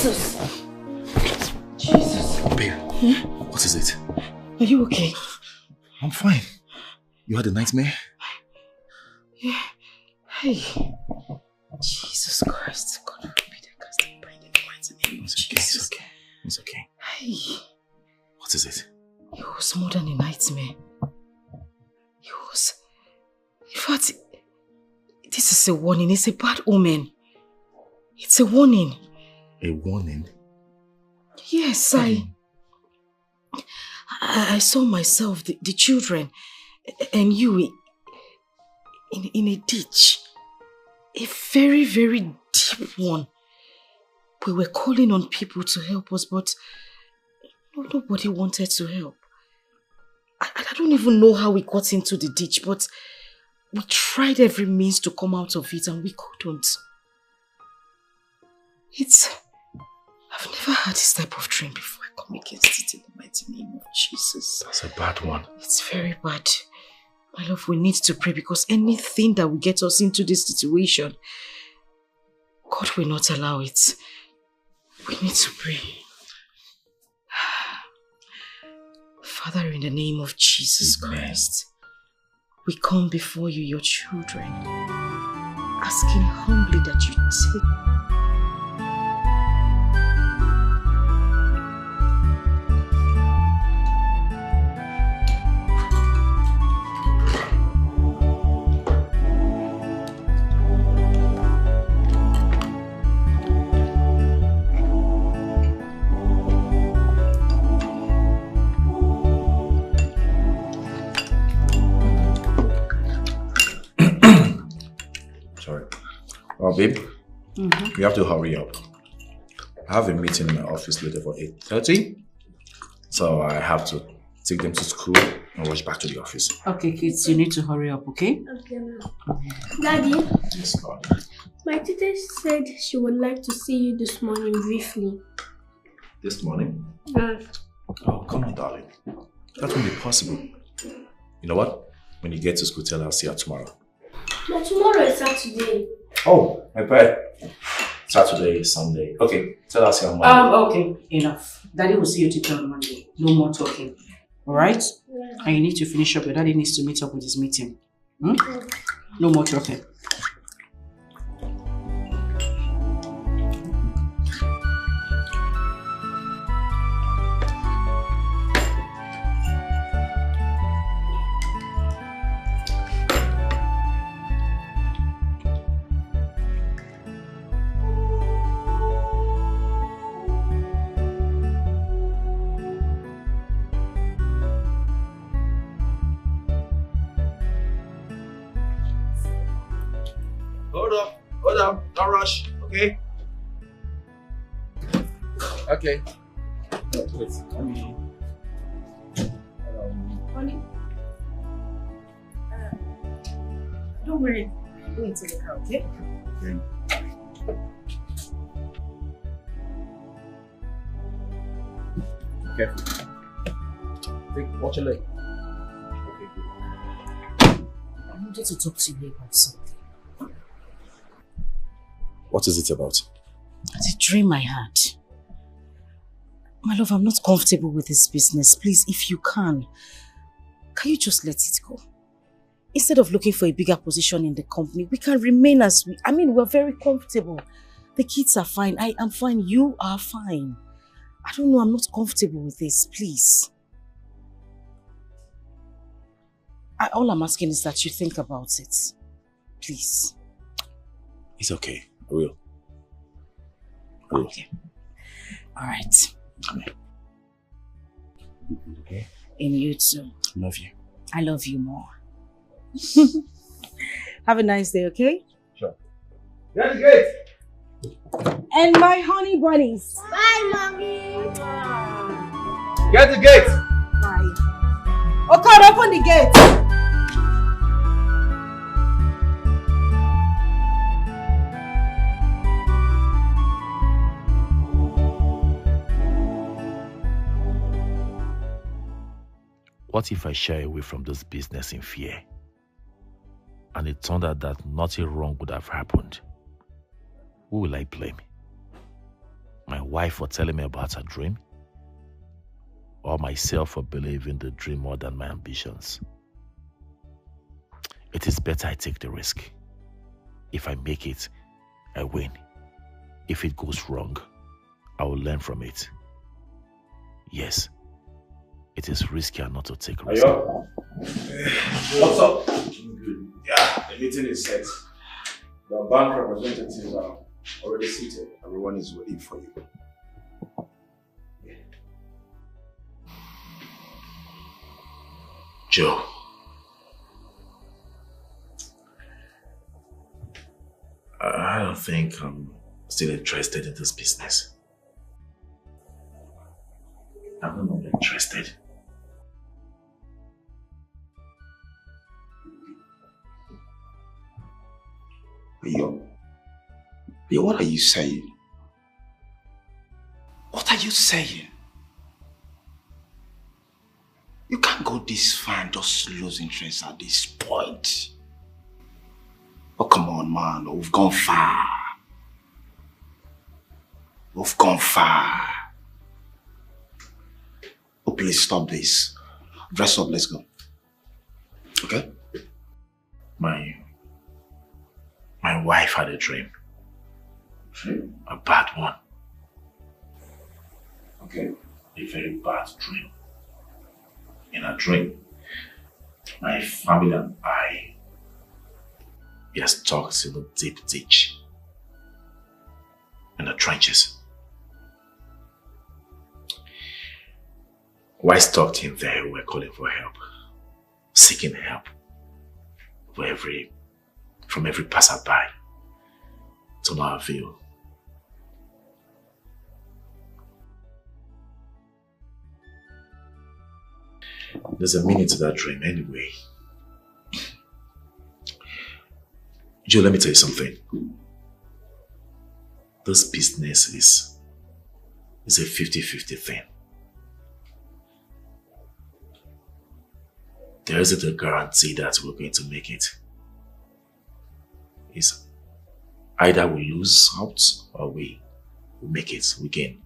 Jesus! Jesus! Babe, what is it? Are you okay? I'm fine. You had a nightmare? Yeah. Hey. Jesus Christ. God forbid I cast a brain in the mighty name of Jesus. It's okay. It's okay. Hey. What is it? It was more than a nightmare. It was... In fact, this is a warning. It's a bad omen. It's a warning. A warning? Yes, I saw myself, the children, and you in a ditch. A very, very deep one. We were calling on people to help us, but nobody wanted to help. I don't even know how we got into the ditch, but we tried every means to come out of it and we couldn't. I've never had this type of dream before. I come against it in the mighty name of Jesus. That's a bad one. It's very bad. My love, we need to pray because anything that will get us into this situation, God will not allow it. We need to pray. Father, in the name of Jesus Christ, we come before you, your children, asking humbly that you take babe, we have to hurry up. I have a meeting in my office later for 8:30, so I have to take them to school and rush back to the office. Okay, kids, you need to hurry up, okay? Okay, ma'am. Daddy? Yes, God. My teacher said she would like to see you this morning briefly. This morning? Yes. Oh, come on, darling. That won't be possible. You know what? When you get to school, tell her I'll see her tomorrow. But tomorrow is Saturday. Oh, my bad. Saturday, Sunday. Okay, tell her I'll see her Monday. Okay, enough. Daddy will see you teacher on Monday. No more talking. Alright? Yeah. And you need to finish up. Your daddy needs to meet up with his meeting. No more talking. Hold up, don't rush, okay? Okay. No, wait, let me... Honey, don't worry. Go into the car, okay? Okay. Okay. Watch your leg. Okay, good. I wanted to talk to you about something. What is it about? It's a dream I had. My love, I'm not comfortable with this business. Please, if you can you just let it go? Instead of looking for a bigger position in the company, we can remain as we... we're very comfortable. The kids are fine. I am fine. You are fine. I don't know. I'm not comfortable with this. Please. All I'm asking is that you think about it. Please. It's okay. I will. Okay. All right. Okay. And you too. Love you. I love you more. Have a nice day, okay? Sure. Get the gate! And my honey bunnies. Bye, Mommy. Get the gate! Bye. Oh God, open the gate! What if I shy away from this business in fear? And it turned out that nothing wrong would have happened. Who will I blame? My wife for telling me about her dream? Or myself for believing the dream more than my ambitions? It is better I take the risk. If I make it, I win. If it goes wrong, I will learn from it. Yes, it is riskier not to take risk. Ayo? What's up? Yeah, the meeting is set. The bank representatives are already seated. Everyone is waiting for you. Yeah. Joe. I don't think I'm still interested in this business. I'm not interested. Yo, what are you saying? What are you saying? You can't go this far and just lose interest at this point. Oh, come on, man. We've gone far. We've gone far. Oh, please stop this. Dress up, let's go. Okay? My wife had a dream. Dream? A bad one. Okay. A very bad dream. In a dream, my family and I are stuck in a deep ditch. In the trenches. While stuck in there, we were calling for help. Seeking help. From every passerby. To no avail. There's a meaning to that dream anyway. Joe, let me tell you something. This business is a 50-50 thing. There isn't a guarantee that we're going to make it. It's either we lose out or we make it, we gain.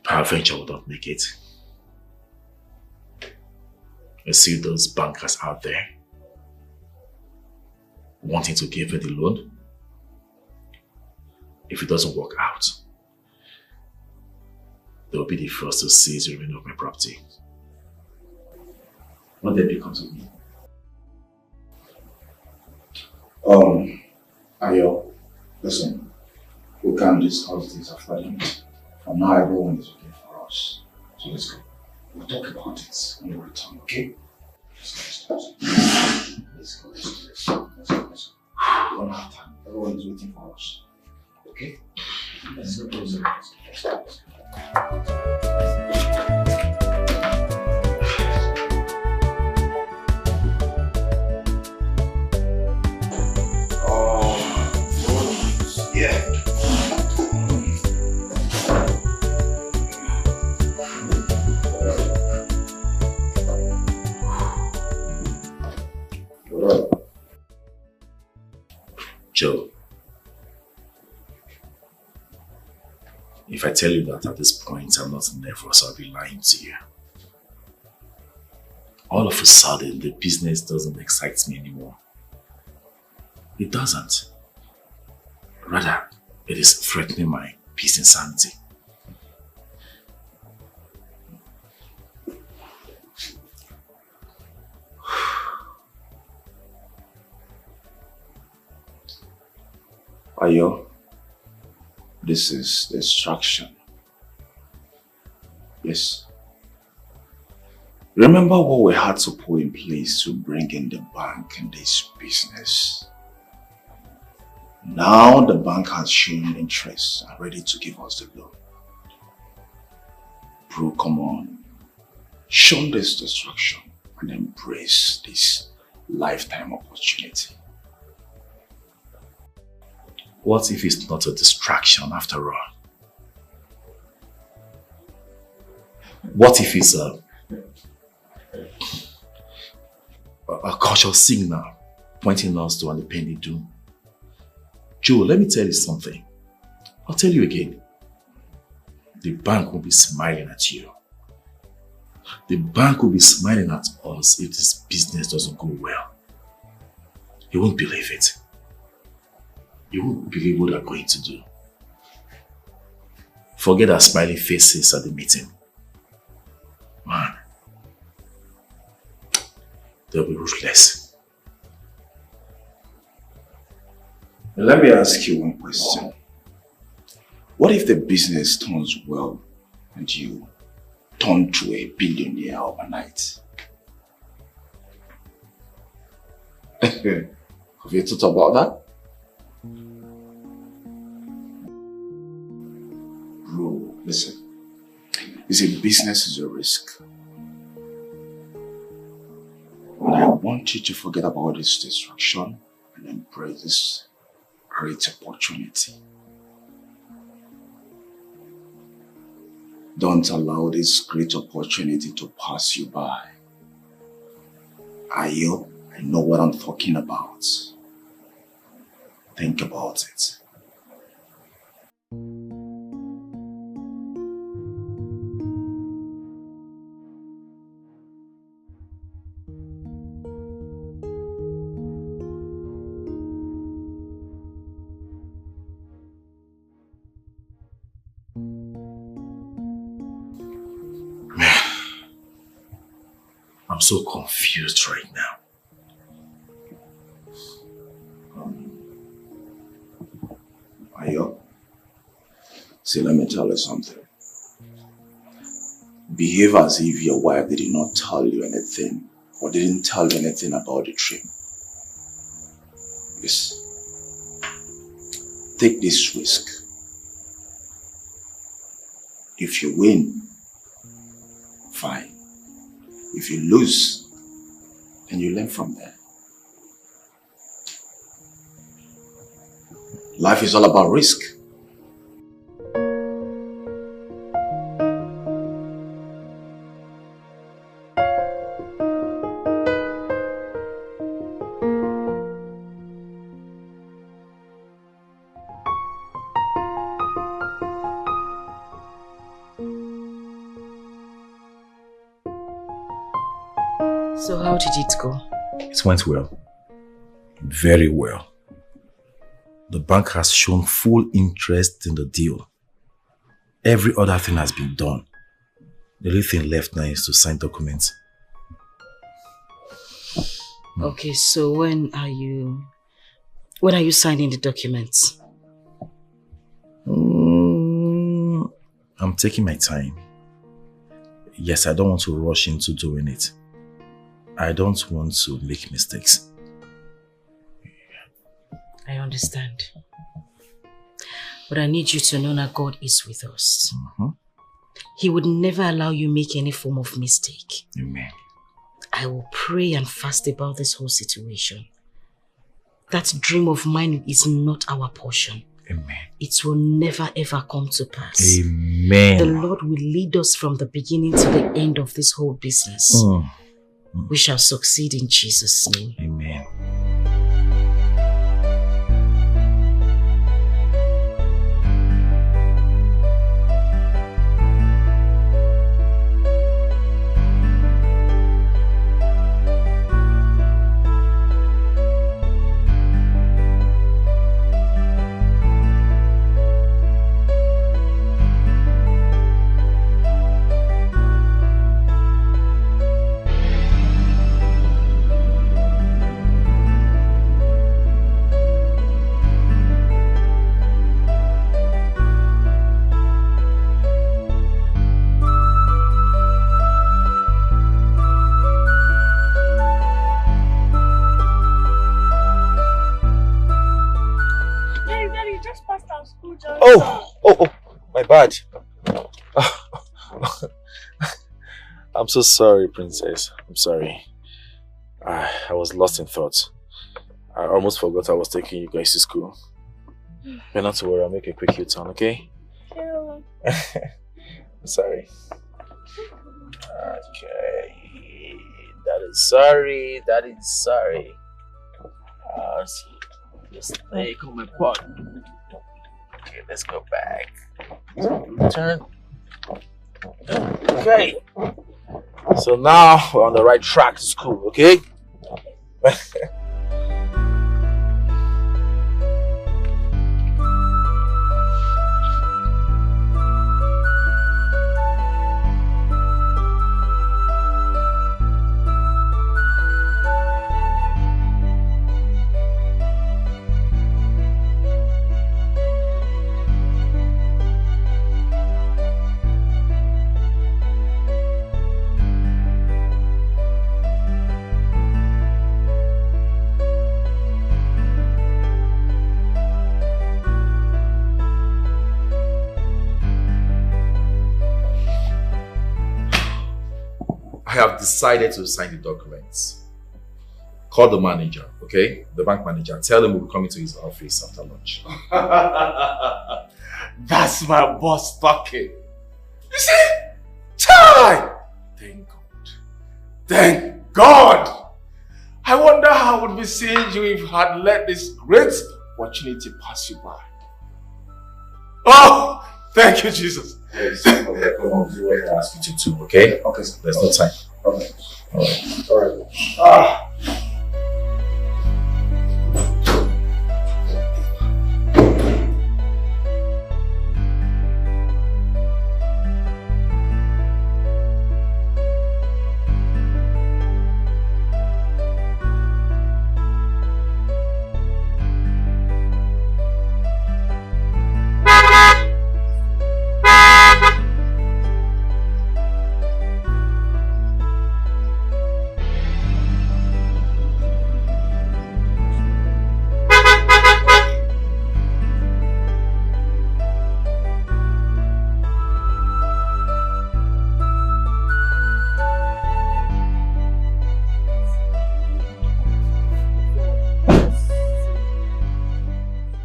Peradventure will not make it. You see those bankers out there wanting to give me the loan. If it doesn't work out, they will be the first to seize the remainder of my property. What then becomes of me? Ayo, listen, we can discuss this after the meeting. For now, everyone is okay for us. So let's go. We'll talk about it when we return, okay? Let's go. Let's go. We don't have time. Everyone is waiting for us. Okay? Let's go. Let's go. Yeah. Joe, if I tell you that at this point I'm not nervous, I'll be lying to you. All of a sudden, the business doesn't excite me anymore. It doesn't. Rather, it is threatening my peace and sanity. Ayo, this is distraction. Yes. Remember what we had to put in place to bring in the bank in this business. Now the bank has shown interest and ready to give us the loan. Bro, come on. Shun this distraction and embrace this lifetime opportunity. What if it's not a distraction after all? What if it's a cultural signal pointing us to an impending doom? Joe, let me tell you something. I'll tell you again. The bank will be smiling at you. The bank will be smiling at us if this business doesn't go well. You won't believe it. You won't believe what they're going to do. Forget our smiling faces at the meeting. Man, they'll be ruthless. Let me ask you one question. What if the business turns well and you turn to a billionaire overnight? Have you thought about that? Bro, listen. You see, business is a risk. And I want you to forget about this distraction and embrace this great opportunity. Don't allow this great opportunity to pass you by. Ayo, I know what I'm talking about. Think about it. I'm so confused right now. Ayo, see, let me tell you something. Behave as if your wife did not tell you anything or didn't tell you anything about the trip. Yes. Take this risk. If you win, fine. If you lose, then you learn from there. Life is all about risk. So how did it go? It went well. Very well. The bank has shown full interest in the deal. Every other thing has been done. The only thing left now is to sign documents. Okay, so when are you signing the documents? I'm taking my time. Yes, I don't want to rush into doing it. I don't want to make mistakes. I understand. But I need you to know that God is with us. He would never allow you make any form of mistake. Amen. I will pray and fast about this whole situation. That dream of mine is not our portion. Amen. It will never ever come to pass. Amen. The Lord will lead us from the beginning to the end of this whole business. We shall succeed in Jesus' name. Amen. Oh, my bad. I'm so sorry, Princess. I'm sorry. I was lost in thought. I almost forgot I was taking you guys to school. But not to worry, I'll make a quick U-turn, okay? Sure. Sorry. Okay. Daddy, sorry. Just take on my pot. Okay, let's go back. Turn. Okay. So now we're on the right track to school, okay? I have decided to sign the documents. Call the manager, okay? The bank manager. Tell him we'll be coming to his office after lunch. That's my boss talking. You see? Chai! Thank God. Thank God! I wonder how I would be seeing you if I had let this great opportunity pass you by. Oh! Thank you, Jesus. Yes, come on, do what I ask you to do, okay? Okay, sir. There's no time. Okay. Alright. Alright. Ah!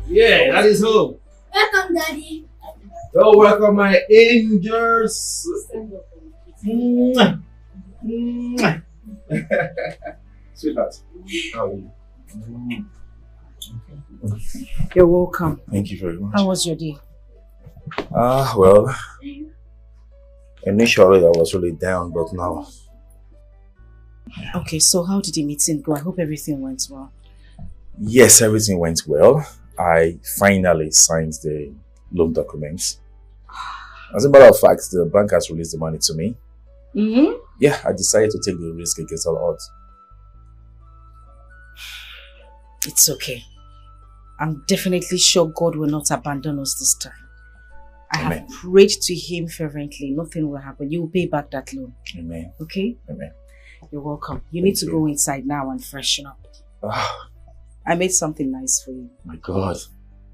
Yeah, that is home. Welcome, Daddy. Oh, welcome, my angels. Mwah. Mwah. Sweetheart, how are you? You're welcome. Thank you very much. How was your day? Well, initially I was really down, but now... Okay, so how did the meeting go? I hope everything went well. Yes, everything went well. I finally signed the loan documents. As a matter of fact, the bank has released the money to me. Mm-hmm. Yeah, I decided to take the risk against all odds. It's okay. I'm definitely sure God will not abandon us this time. I Amen. have prayed to Him fervently. Nothing will happen. You will pay back that loan. Amen. Okay? Amen. You're welcome. You need to go inside now and freshen up. Oh, I made something nice for you. my God.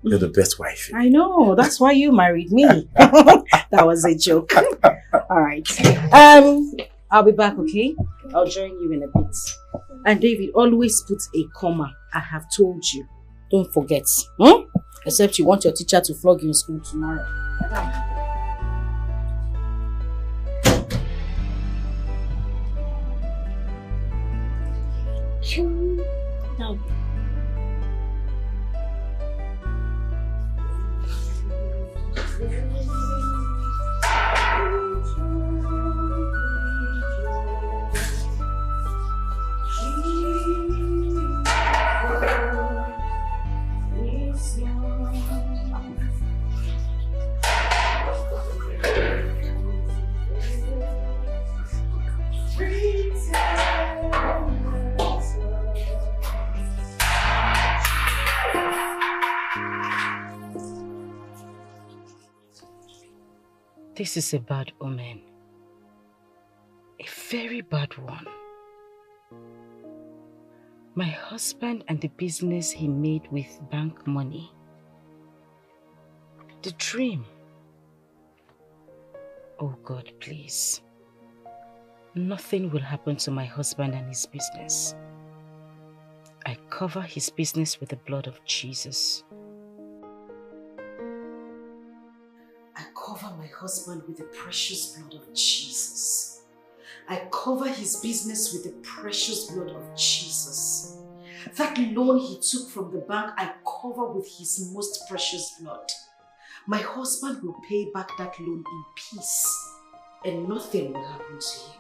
You're the best wife. I know. That's why you married me. That was a joke. All right. I'll be back, okay? I'll join you in a bit. And David, always put a comma. I have told you. Don't forget. Except you want your teacher to flog you in school tomorrow. No. This is a bad omen. A very bad one. My husband and the business he made with bank money. The dream. Oh God, please. Nothing will happen to my husband and his business. I cover his business with the blood of Jesus. I cover my husband with the precious blood of Jesus. I cover his business with the precious blood of Jesus. That loan he took from the bank, I cover with his most precious blood. my husband will pay back that loan in peace and nothing will happen to him.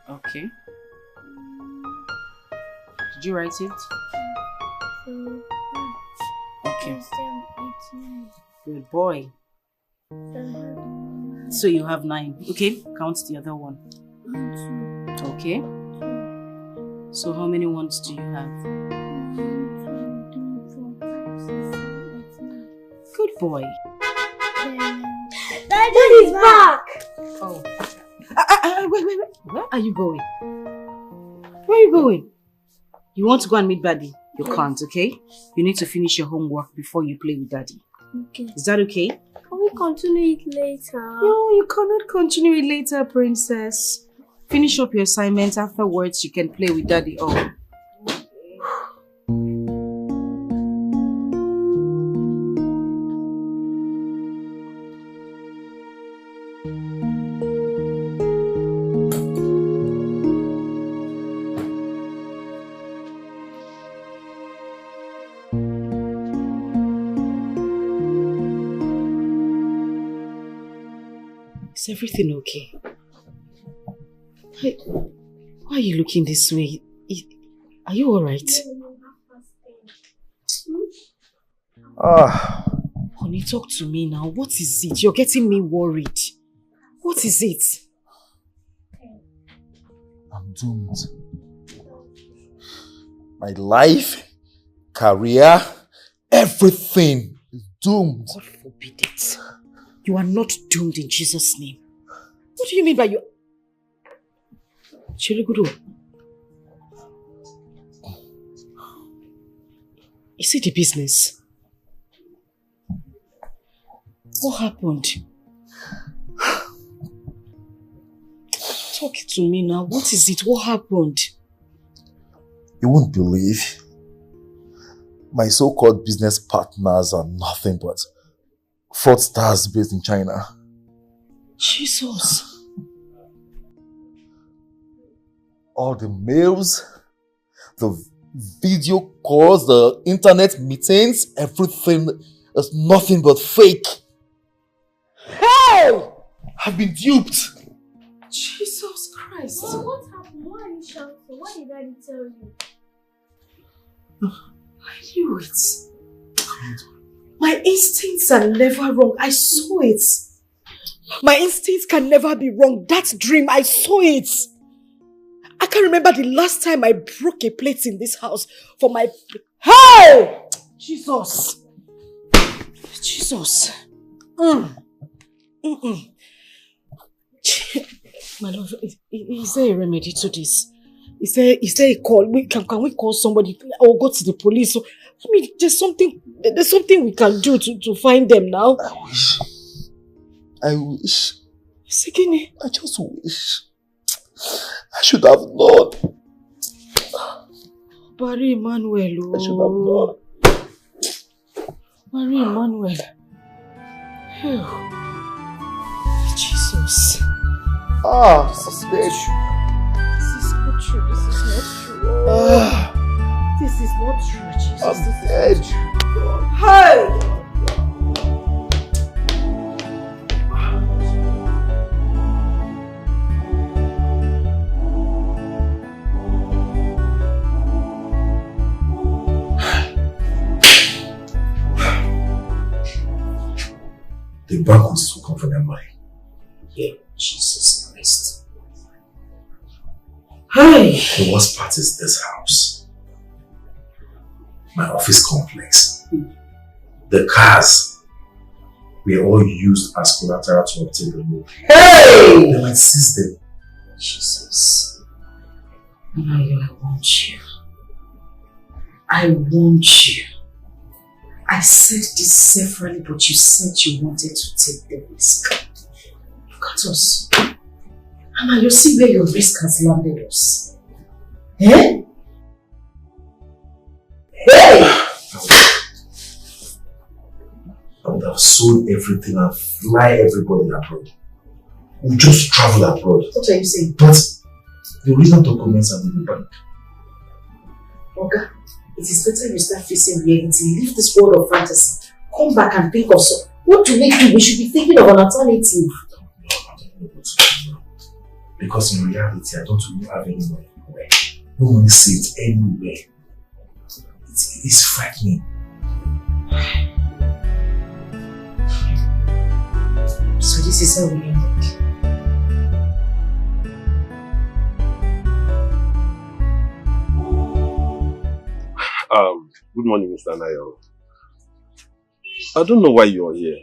Okay. Did you write it? Okay. Good boy. So you have 9. Okay, count the other one. Okay. So how many ones do you have? 1, 2, 3, 4, 5, 6, 7, 8, 9. Good boy. Daddy's back! Oh. Wait. Where are you going? Where are you going? You want to go and meet Daddy? You can't, okay? You need to finish your homework before you play with Daddy. Okay. Is that okay? Can we continue it later? No, you cannot continue it later, princess. Finish up your assignment. Afterwards, you can play with Daddy. Oh. Is everything okay? Why are you looking this way? Are you alright? Honey, talk to me now. What is it? You're getting me worried. What is it? I'm doomed. My life, career, everything is doomed. God forbid it. You are not doomed in Jesus' name. What do you mean by you? Chirigudu. Is it the business? What happened? Talk to me now. What is it? What happened? You won't believe. My so-called business partners are nothing but fraudsters based in China. Jesus. All the mails, the video calls, the internet meetings, everything is nothing but fake. Hey! I've been duped. Jesus Christ. Oh, what happened? Why are you shouting? What did Daddy tell you? I knew it. My instincts are never wrong. I saw it. My instincts can never be wrong. That dream, I saw it. I can't remember the last time I broke a plate in this house for my... Hey! Jesus. Jesus. My love, is there a remedy to this? Is there a call? Can we call somebody or go to the police? So, I mean, there's something we can do to find them now. I wish. Sikini. I just wish. I should have known. Barry Emmanuel. I should have known. Barry Emmanuel. Oh. Jesus. This is bad. This is not true. This is not true. This is not true, Jesus. I'm dead. Hey! The bank wants to come for their money. Yeah, Jesus Christ. Hey! The worst part is this house. My office complex. The cars were all used as collateral to obtain the loan. Hey! They might seize them. Jesus. I want you. I want you. I said this severally, but you said you wanted to take the risk. Look at us. Mama, you see where your risk has landed us. Eh? Hey! I would have sold everything and fly everybody abroad. We just travel abroad. What are you saying? But the original documents are in the bank. Okay. It is better you start facing reality. Leave this world of fantasy. Come back and think of so. What do we do? We should be thinking of an alternative. Because in reality, I don't really have any money anywhere. No money saved anywhere. It's frightening. So this is how we ended. Good morning, Mr. Nayo. I don't know why you're here.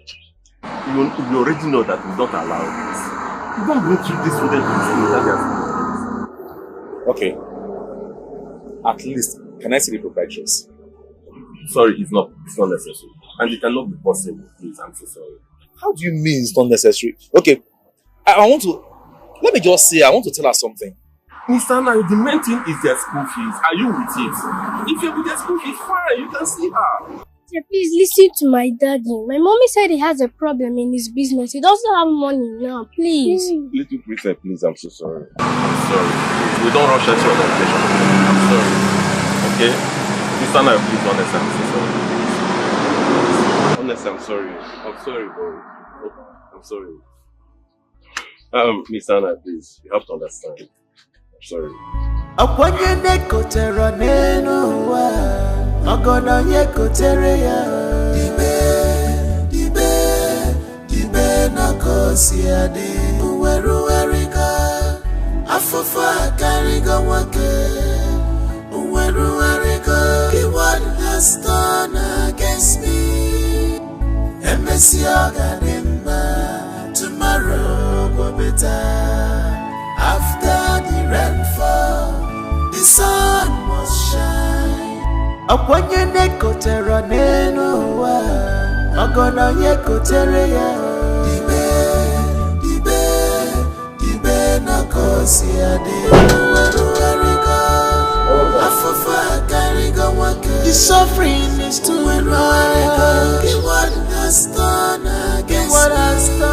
You already know that we don't allow this. You don't go through this with them. Okay. At least, can I see the proprietress? Sorry, it's not necessary. And it cannot be possible, please. I'm so sorry. How do you mean it's not necessary? Okay. I want to... Let me just say, I want to tell her something. Mr. Nayo, the main thing is their school fees. Are you with it? If you're with their school fees, fine. You can see her. Please listen to my daddy. My mommy said he has a problem in his business. He doesn't have money now. Please. Little princess, please. I'm so sorry. I'm sorry. We don't rush at your medication. I'm sorry. Okay? Mr. Nayo, please, honestly, I'm so sorry. Honestly, I'm sorry. I'm sorry, bro. I'm sorry. Mr. Nayo, please. You have to understand. I'm sorry. Dibe na kosi ade uweru werika afofa kariga wake uweru werika what has done against me embassy agadimba tomorrow go better after the rainfall the sun must shine. Akwanye neko tera neno wa Agona yeko tere ya Dibe na kosi ade Uweruwerika Afafa kariga wake The suffering is too much What has done against me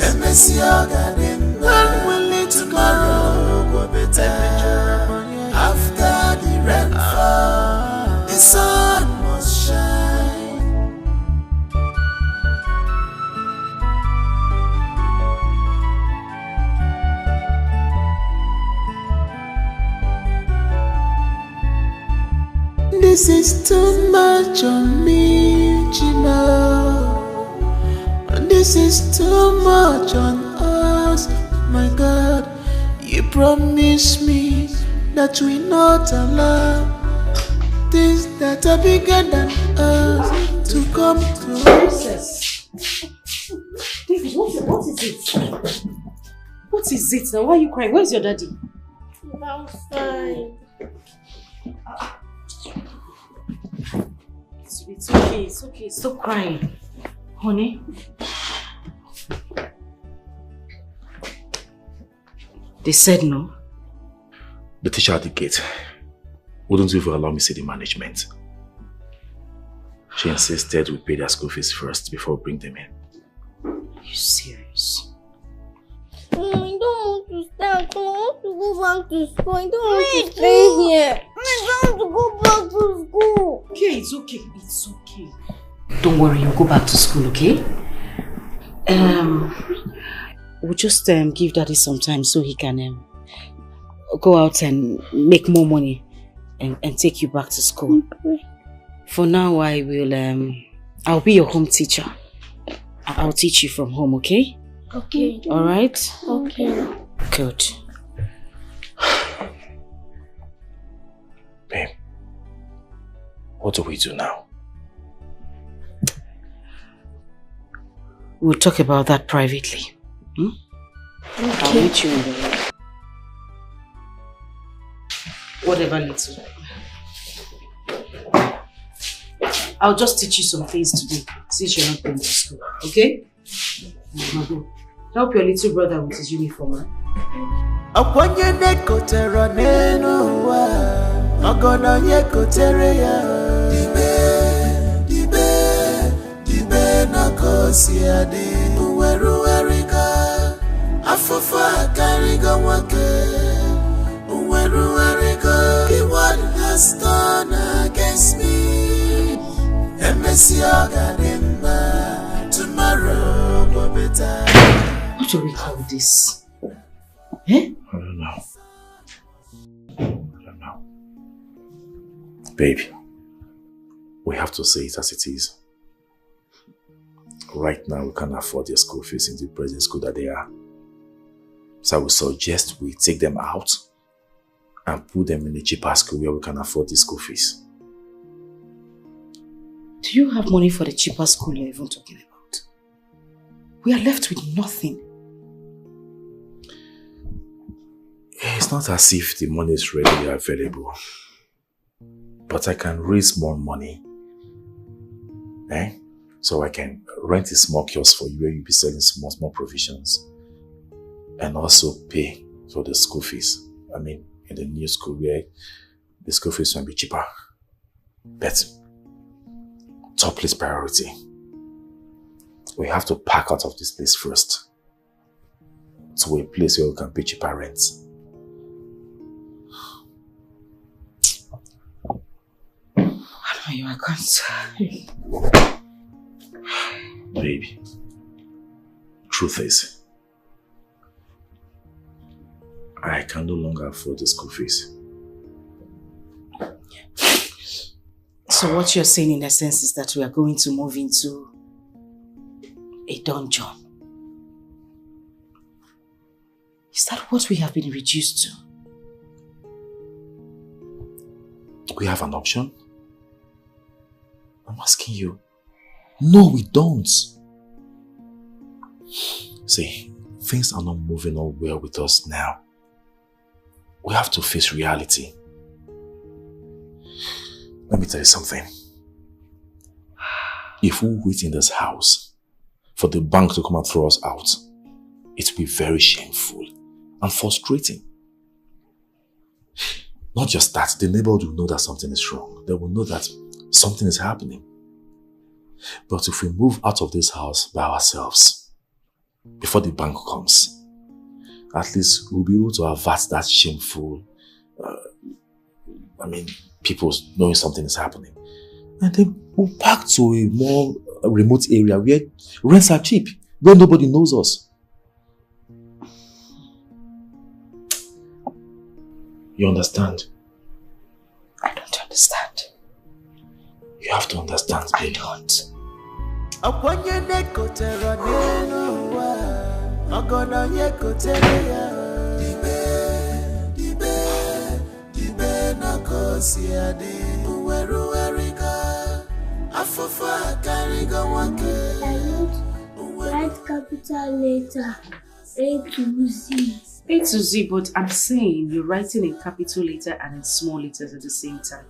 Emesi agadimba When will it tomorrow go better After the rainfall The sun must shine. This is too much on me, Gina. This is too much on us, my God. You promised me that we not allow things that are bigger than us to come to us. David, what is it? What is it now? Why are you crying? Where's your daddy? I'm fine. It's okay, it's okay. Stop crying. Honey. They said no. The teacher at the gate wouldn't even allow me to see the management. She insisted we pay their school fees first before we bring them in. Are you serious? I don't want to stay at home. I want to go back to school. I don't want to stay here. I want to go back to school. Okay, it's okay. It's okay. Don't worry, you'll go back to school, okay? We'll just give Daddy some time so he can go out and make more money and take you back to school. Okay. For now, I will I'll be your home teacher. I'll teach you from home, okay? Okay. All right? Okay. Good. Babe, what do we do now? We'll talk about that privately. Hmm? Okay. I'll meet you in the room. Whatever, little. I'll just teach you some things today since you're not going to school, okay? Help your little brother with his uniform, huh? Afufa kariga wake Uweru wariga What has done against me Embassy Oganimba Tomorrow will be better. What do we call this? Eh? I don't know. Babe, we have to say it as it is. Right now, we can't afford their school fees in the present school that they are. So I would suggest we take them out and put them in a cheaper school where we can afford the school fees. Do you have money for the cheaper school you're even talking about? We are left with nothing. It's not as if the money is readily available. But I can raise more money. So I can rent a small kiosk for you where you'll be selling small provisions. And also pay for the school fees. I mean, in the new school where the school fees will be cheaper. But top list priority. We have to pack out of this place first. To a place where we can pay cheaper rent. I can't. Baby, truth is, I can no longer afford the school fees. So what you're saying in essence is that we are going to move into a dungeon. Is that what we have been reduced to? We have an option? I'm asking you. No, we don't. See, things are not moving on well with us now. We have to face reality. Let me tell you something. If we wait in this house for the bank to come and throw us out, it will be very shameful and frustrating. Not just that, the neighborhood will know that something is wrong. They will know that something is happening. But if we move out of this house by ourselves, before the bank comes, at least we'll be able to avert that shameful, people knowing something is happening. And then we'll pack to a more remote area where rents are cheap, where nobody knows us. You understand? I don't understand. You have to understand, baby. I don't. Write capital letter A to Z. A to Z, but I'm saying you're writing in capital letter and in small letters at the same time.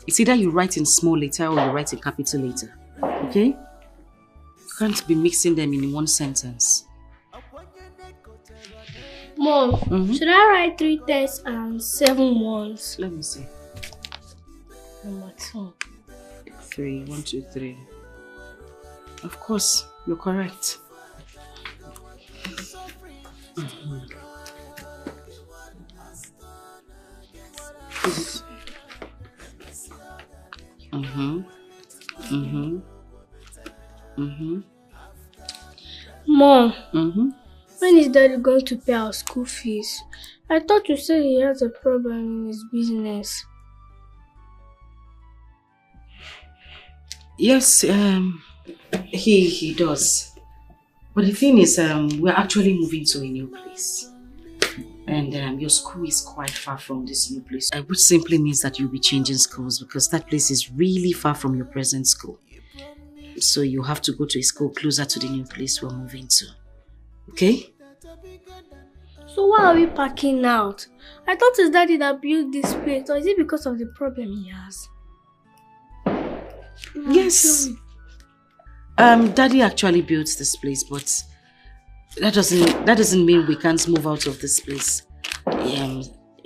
It's either you write in small letter or you write in capital letter. Okay? You can't be mixing them in one sentence. Mom, should I write 3 10s and 7 1s? Let me see. Number 2. 3, 1, 2, 3. Of course, you're correct. Mom, when is Daddy going to pay our school fees? I thought you said he has a problem in his business. Yes, he does. But the thing is, we're actually moving to a new place. And your school is quite far from this new place. Which simply means that you'll be changing schools because that place is really far from your present school. So you have to go to a school closer to the new place we're moving to. Okay? So why are we packing out? I thought it's Daddy that built this place, or is it because of the problem he has? Yes. Daddy actually built this place, but that doesn't mean we can't move out of this place.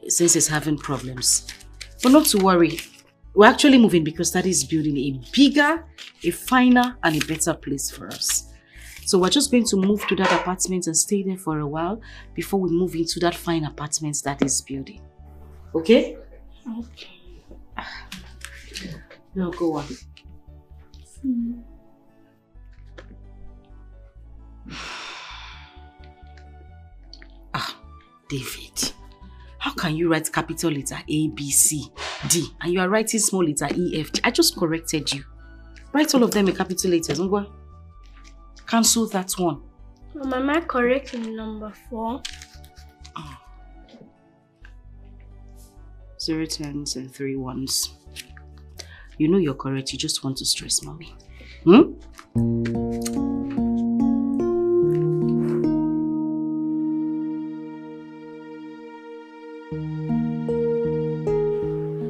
Since it's having problems. But not to worry. We're actually moving because Daddy is building a bigger, a finer, and a better place for us. So we're just going to move to that apartment and stay there for a while before we move into that fine apartment that is building. Okay? Okay. Now go on. David, how can you write capital letter A, B, C, D and you are writing small letter E, F, G? I just corrected you. Write all of them in capital letters. Cancel that one. Mom, am I correct in number 4? 0 10s and 3 1s. You know you're correct. You just want to stress mommy.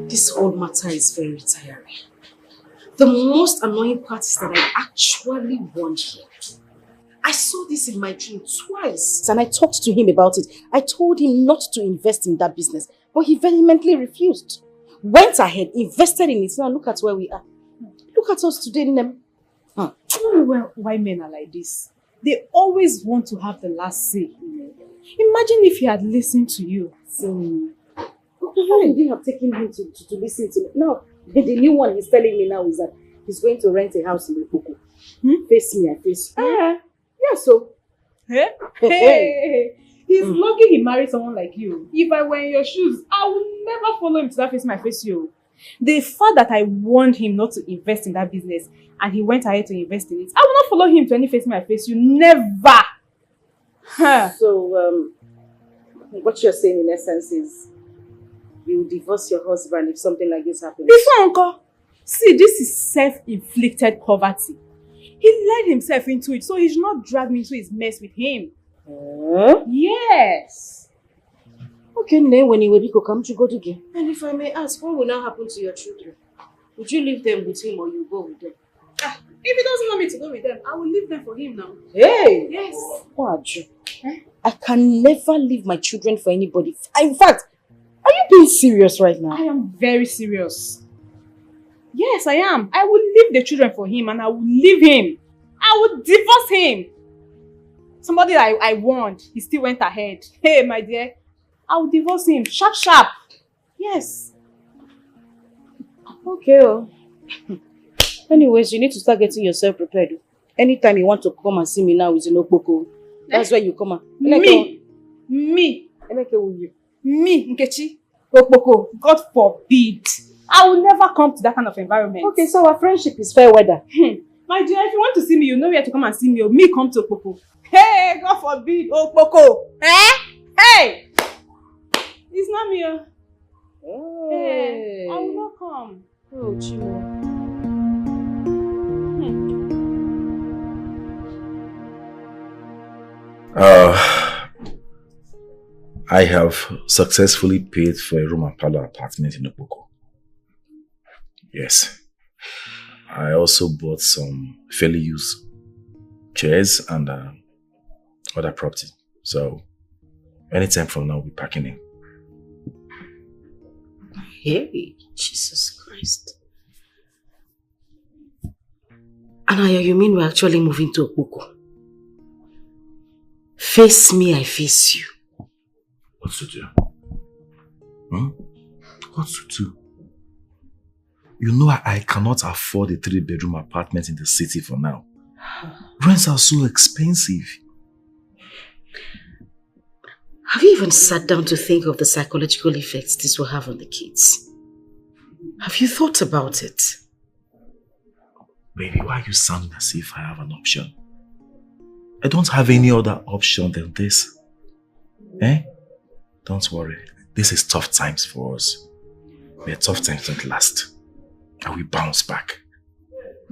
This whole matter is very tiring. The most annoying part is that I actually won here. I saw this in my dream twice and I talked to him about it. I told him not to invest in that business, but he vehemently refused. Went ahead, invested in it. Now look at where we are. Look at us today, Nem. I don't know why men are like this. They always want to have the last say. Imagine if he had listened to you. How would you have taken him to listen to me? Now, the new one he's telling me now is that he's going to rent a house in Okpoko. Face me, I face you. Yeah, so. Hey. He's lucky he married someone like you. If I were in your shoes, I would never follow him to that face my face you. The fact that I warned him not to invest in that business and he went ahead to invest in it, I will not follow him to any face my face you. Never. So, what you're saying in essence is you divorce your husband if something like this happens. Before, Uncle. See, this is self-inflicted poverty. He led himself into it, so he should not drag me into his mess with him. Yes. Okay, then when you will come to go again. And if I may ask, what will now happen to your children? Would you leave them with him or you go with them? If he doesn't want me to go with them, I will leave them for him now. Hey! Yes. What? I can never leave my children for anybody. In fact, are you being serious right now? I am very serious. Yes, I am. I will leave the children for him and I will leave him. I will divorce him. Somebody I warned, he still went ahead. Hey, my dear, I will divorce him. Sharp, sharp. Yes. Okay. Anyways, you need to start getting yourself prepared. Anytime you want to come and see me now is in Okpoko. That's where you come on. Me, Nkechi, Okpoko. God forbid. I will never come to that kind of environment. Okay, so our friendship is fair weather. My dear, if you want to see me, you know where to come and see me. Me come to Okpoko. Hey, God forbid, Okpoko. Hey! It's not me. Hey, I will not come. Oh, Chimo. I have successfully paid for a room and parlor apartment in Okpoko. Yes. I also bought some fairly used chairs and other property. So, anytime from now, we'll be packing in. Hey, Jesus Christ. Anaya, you mean we're actually moving to Okpoko? Face me, I face you. What to do? What to do? You know I cannot afford a 3-bedroom apartment in the city for now. Rents are so expensive. Have you even sat down to think of the psychological effects this will have on the kids? Have you thought about it? Baby, why are you sounding as if I have an option? I don't have any other option than this. Don't worry. This is tough times for us. But tough times don't last. And we bounce back.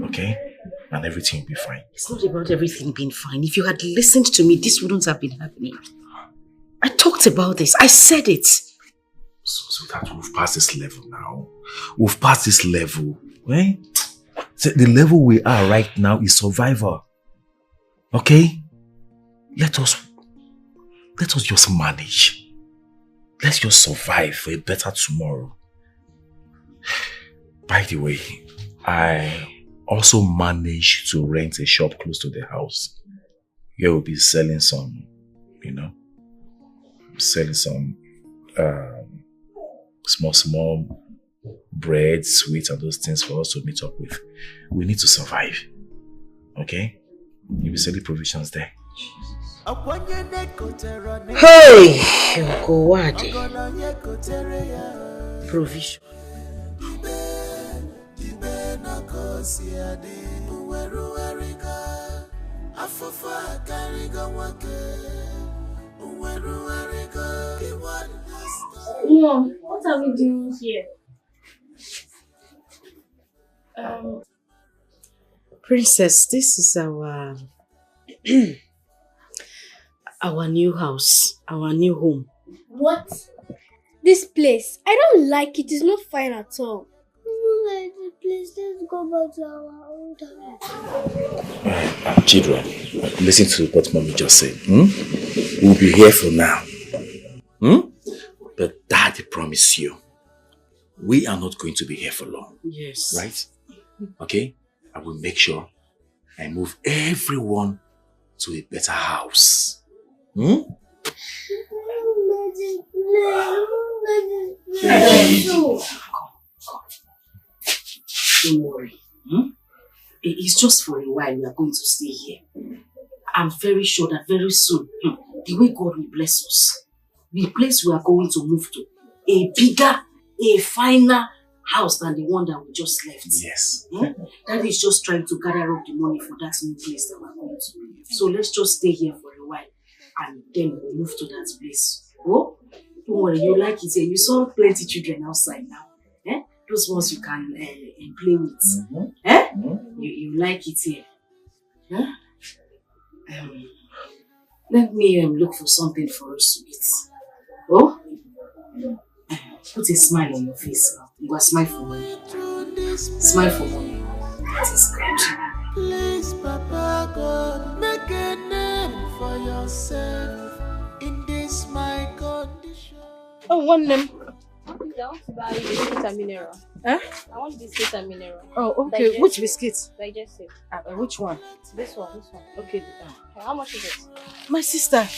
Okay? And everything will be fine. It's not about everything being fine. If you had listened to me, this wouldn't have been happening. I talked about this. I said it. So that we've passed this level now. We've passed this level. So the level we are right now is survival. Okay? Let us just manage. Let's just survive for a better tomorrow. By the way, I also managed to rent a shop close to the house. Here we'll be selling some, selling some small bread, sweets, and those things for us to meet up with. We need to survive. Okay? You'll be selling provisions there. Hey! Provision. Mom, what are we doing here? Princess, this is our our new house, our new home. What? This place? I don't like it. It's not fine at all. Please, let's go back to our old house. Children, listen to what Mommy just said. We'll be here for now. But Daddy promised you, we are not going to be here for long. Yes. Right? Okay? I will make sure I move everyone to a better house. Don't worry. It's just for a while we are going to stay here. I'm very sure that very soon, the way God will bless us, the place we are going to move to, a bigger, a finer house than the one that we just left. Yes. That is just trying to gather up the money for that new place that we're going to. So let's just stay here for a while and then we'll move to that place. Oh, don't worry, you like it here. You saw plenty children outside now. Those ones you can play with. You like it here. Let me look for something for us to eat. Oh? Put a smile on your face now. You got smile for me. Smile for me. That is good. Please, Papa God, make a name for yourself in this my condition. Oh, one name. I want to buy biscuit and mineral. Huh? I want biscuit and mineral. Oh, okay. Which biscuit? Digestive. Which one? This one. Okay. How much is it? My sister.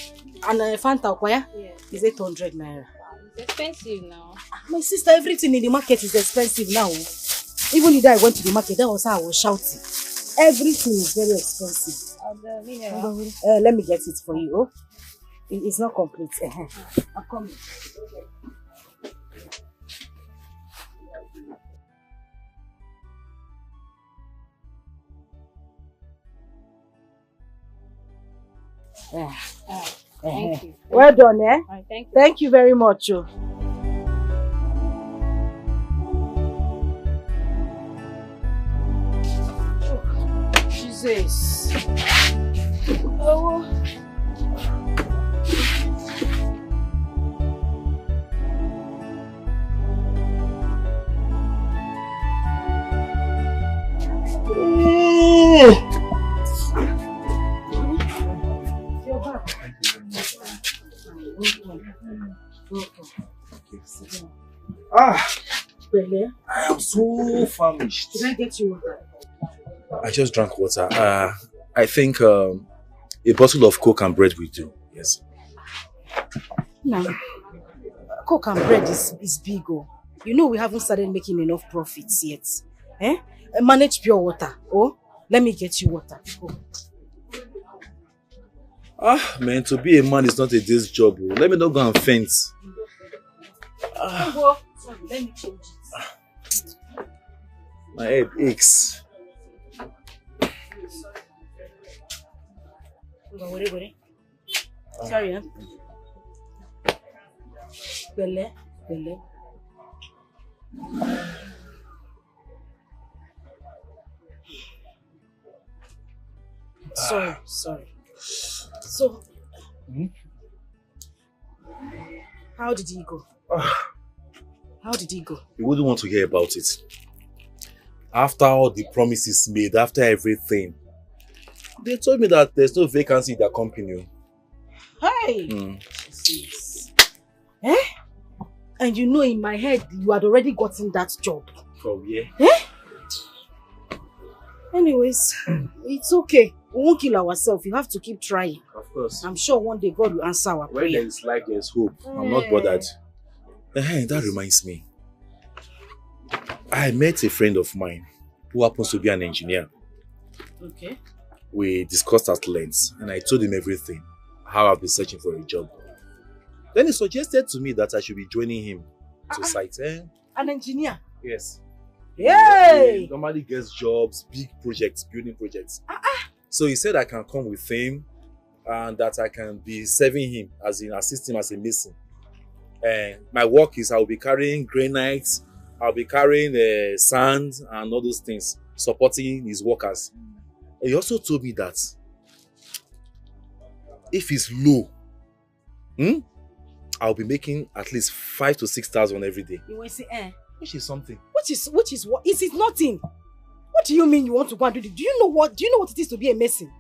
And Fanta Okwaya? Yeah. Is 800 naira. It's expensive now. My sister, everything in the market is expensive now. Even the day I went to the market, that was how I was shouting. Everything is very expensive. The mineral. Let me get it for you. Oh, it's not complete. I'm coming. Thank you. Well done, eh? Right, thank you. Thank you very much. Oh. Jesus. Oh. I am so famished. Did I get you water? I just drank water. I think a bottle of Coke and bread will do. Yes. No. Coke and bread is big. Oh. You know we haven't started making enough profits yet. Manage pure water. Oh, let me get you water. Oh. Man, to be a man is not a day's job. Oh. Let me not go and faint. Sorry, let me change it. My head aches. Sorry, huh? Bele. Sorry. So, how did he go? How did he go? You wouldn't want to hear about it. After all the promises made, after everything, they told me that there's no vacancy in their company. Hey! Jesus. Eh? And you know in my head, you had already gotten that job. From where? Eh? Anyways, it's okay. We won't kill ourselves. You have to keep trying. Of course. I'm sure one day God will answer our prayer. When there is life, there is hope. I'm not bothered. That reminds me. I met a friend of mine who happens to be an engineer. Okay. We discussed at length and I told him everything. How I've been searching for a job. Then he suggested to me that I should be joining him to site. An engineer? Yes. Yay! He normally gets jobs, big projects, building projects. So he said I can come with him and that I can be serving him, as in assist him as a mason. My work is I'll be carrying granite, I'll be carrying sand and all those things, supporting his workers. And he also told me that if it's low, I'll be making at least 5,000 to 6,000 every day. You will say, Which is something. Which is what? Is it nothing? What do you mean you want to go and do this? Do you know what it is to be a mason?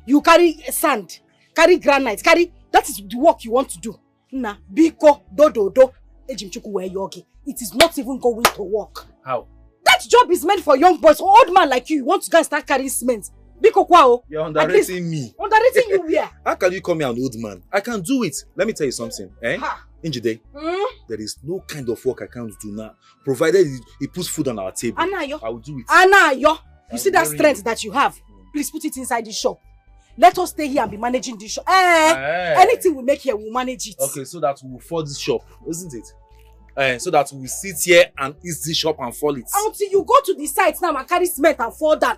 You carry sand, carry granite, that is the work you want to do. Biko, do, it is not even going to work. How? That job is meant for young boys, or old man like you. You want to go and start carrying cement. Biko kwao. You're underrating me. Underrating you where? How can you call me an old man? I can do it. Let me tell you something. Njide, there is no kind of work I can't do now, provided it puts food on our table. Anayo. I will do it. Anayo. You see that strength that you have? Please put it inside the shop. Let us stay here and be managing this shop. Anything we make here, we'll manage it. Okay, so that we'll fall this shop, isn't it? So that we sit here and eat this shop and fall it. Until you go to the site now and carry cement and fall down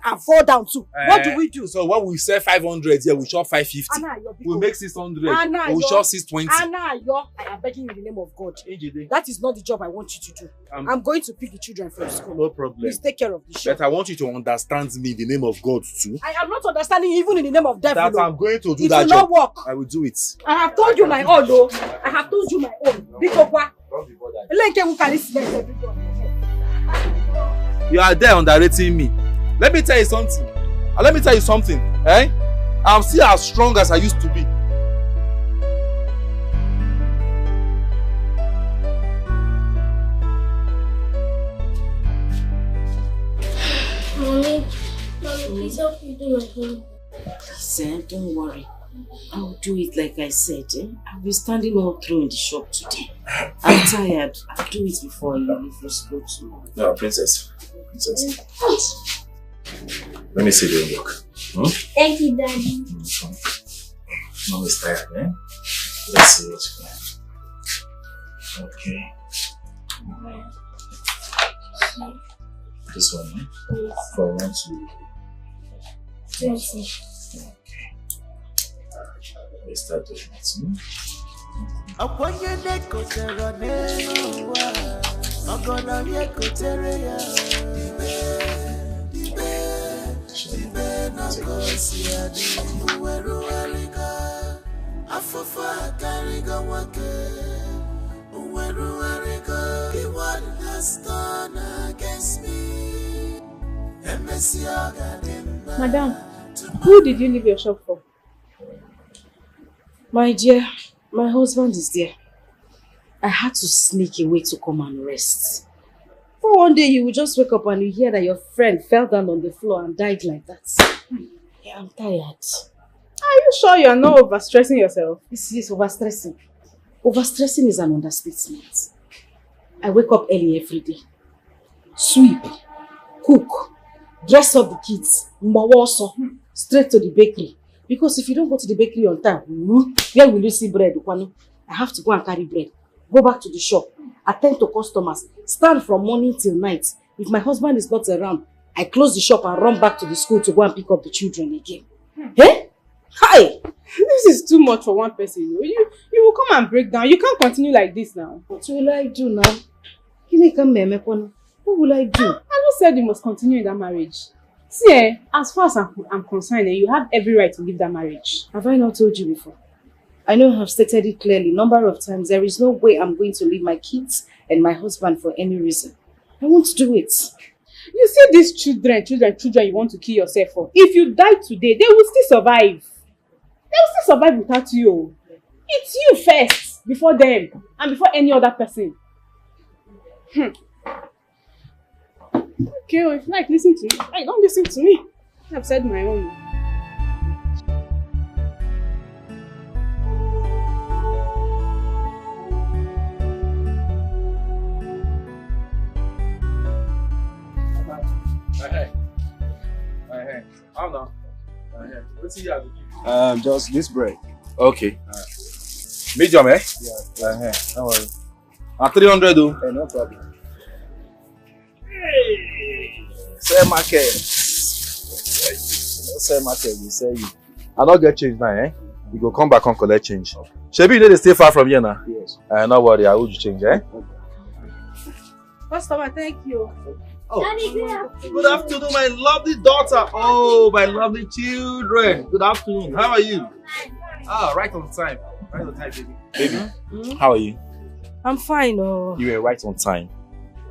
too. What do we do? So when we sell 500 here, we shop 550. We make 600. We shop 620. I am begging you in the name of God. That is not the job I want you to do. I'm going to pick the children from school. No problem. Please take care of the shop. But I want you to understand me in the name of God too. I am not understanding even in the name of devil. That I'm going to do it that will job. Not work. I will do it. I have told you my own though. I have told you my own. Don't be bothered. You are there underrating me. Let me tell you something. I'm still as strong as I used to be. Mommy, please help me do my homework. Listen, don't worry. I'll do it like I said. I'll be standing all through in the shop today. I'm tired. I'll do it before you leave for school tomorrow. No, Princess. Let me see the homework. Thank you, Daddy. Mom is tired, Let's see what you can. Okay. This one, Yes. From 1 to 20. Let's start doing it. Madam, who did you leave your shop for? My dear, my husband is there. I had to sneak away to come and rest. For one day you will just wake up and you hear that your friend fell down on the floor and died like that. Yeah, I'm tired. Are you sure you are not overstressing yourself? This is overstressing. Overstressing is an understatement. I wake up early every day. Sweep, cook, dress up the kids, straight to the bakery. Because if you don't go to the bakery on time, where will you see bread? I have to go and carry bread. Go back to the shop, attend to customers, stand from morning till night. If my husband is not around, I close the shop and run back to the school to go and pick up the children again. Hi! This is too much for one person. You will come and break down. You can't continue like this now. What will I do now? What will I do? I just said you must continue in that marriage. See, as far as I'm concerned, you have every right to leave that marriage. Have I not told you before? I know I have stated it clearly a number of times. There is no way I'm going to leave my kids and my husband for any reason. I won't do it. You see these children you want to kill yourself for. If you die today, they will still survive. They will still survive without you. It's you first, before them, and before any other person. Okay, well, if you like, listen to me. Like, don't listen to me. I've said my own. How now? What's he have? Just this bread. Okay. Medium, eh? Yeah. Don't worry. 300 though. No problem. Hey! Sell market. Sell market, we sell you. I don't get change now, eh? You go come back and collect change. Shebi, you know they stay far from here now? Yes. No worry, I will you change, eh? Customer, thank you. Oh. Good afternoon, my lovely daughter. Oh, my lovely children. Good afternoon. How are you? Ah, right on time. Right on time, baby. Baby, how are you? I'm fine. Oh. You were right on time.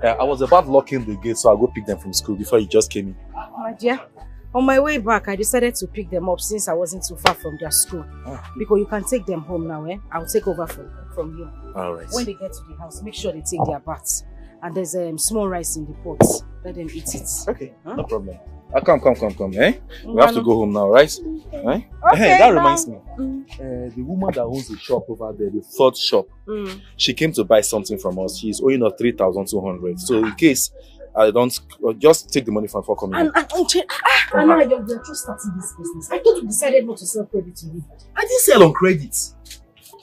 I was about locking the gate, so I'll go pick them from school before you just came in. My dear, on my way back, I decided to pick them up since I wasn't too far from their school. Because you can take them home now, eh? I'll take over from you. All right. When they get to the house, make sure they take their baths. And there's small rice in the pot. Let them eat it. Okay, no problem. Come, eh? We have to go home now, right? Eh? Okay, that reminds me. The woman that owns the shop over there, the third shop, she came to buy something from us. She's owing us 3,200. So in case I don't, just take the money from for coming. Anna, you're just starting this business. I thought you decided not to sell credit to me. I didn't sell on credit.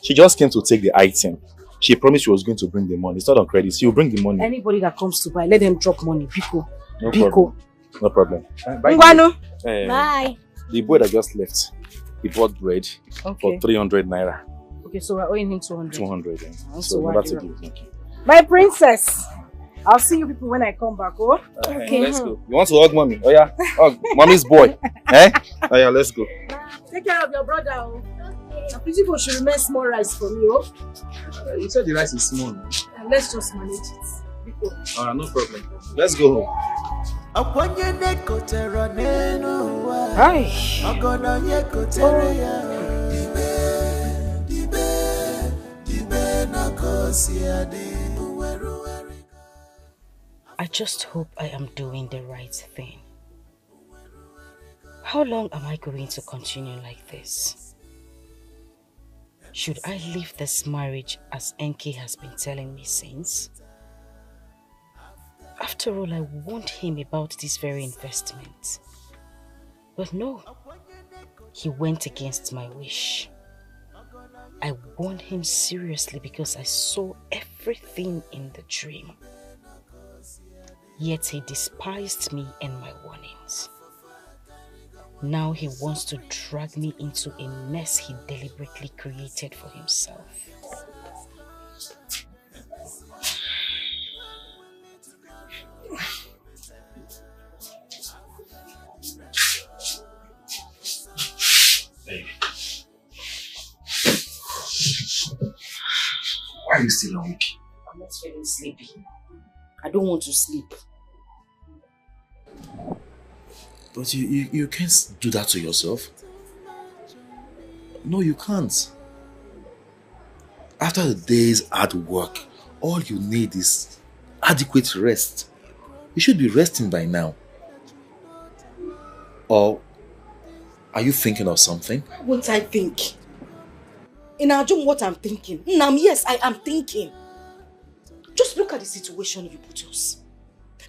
She just came to take the item. She promised she was going to bring the money. It's not on credit. She will bring the money. Anybody that comes to buy, let them drop money. Pico. No problem. Bye. Bye. The boy that just left, he bought bread for 300 naira. Okay, so we're owing him 200. 200. Yeah. So remember to give. Okay. My princess. I'll see you people when I come back, oh? Okay. Let's go. You want to hug mommy? Oh yeah. Hug mommy's boy. Eh? Oh yeah, let's go. Take care of your brother, oh. The people should remain small rice for me, oh. You said the rice is small. Let's just manage it. Alright, no problem. Let's go home. Hi. I just hope I am doing the right thing. How long am I going to continue like this? Should I leave this marriage as NK has been telling me since? After all, I warned him about this very investment. But no, he went against my wish. I warned him seriously because I saw everything in the dream. Yet he despised me and my warnings. Now he wants to drag me into a mess he deliberately created for himself. Why are you still awake? I'm not feeling sleepy. I don't want to sleep. But you can't do that to yourself. No, you can't. After the day's hard work, all you need is adequate rest. You should be resting by now. Or are you thinking of something? What I think? In Ajum, what I'm thinking? Yes, I am thinking. Just look at the situation you put us.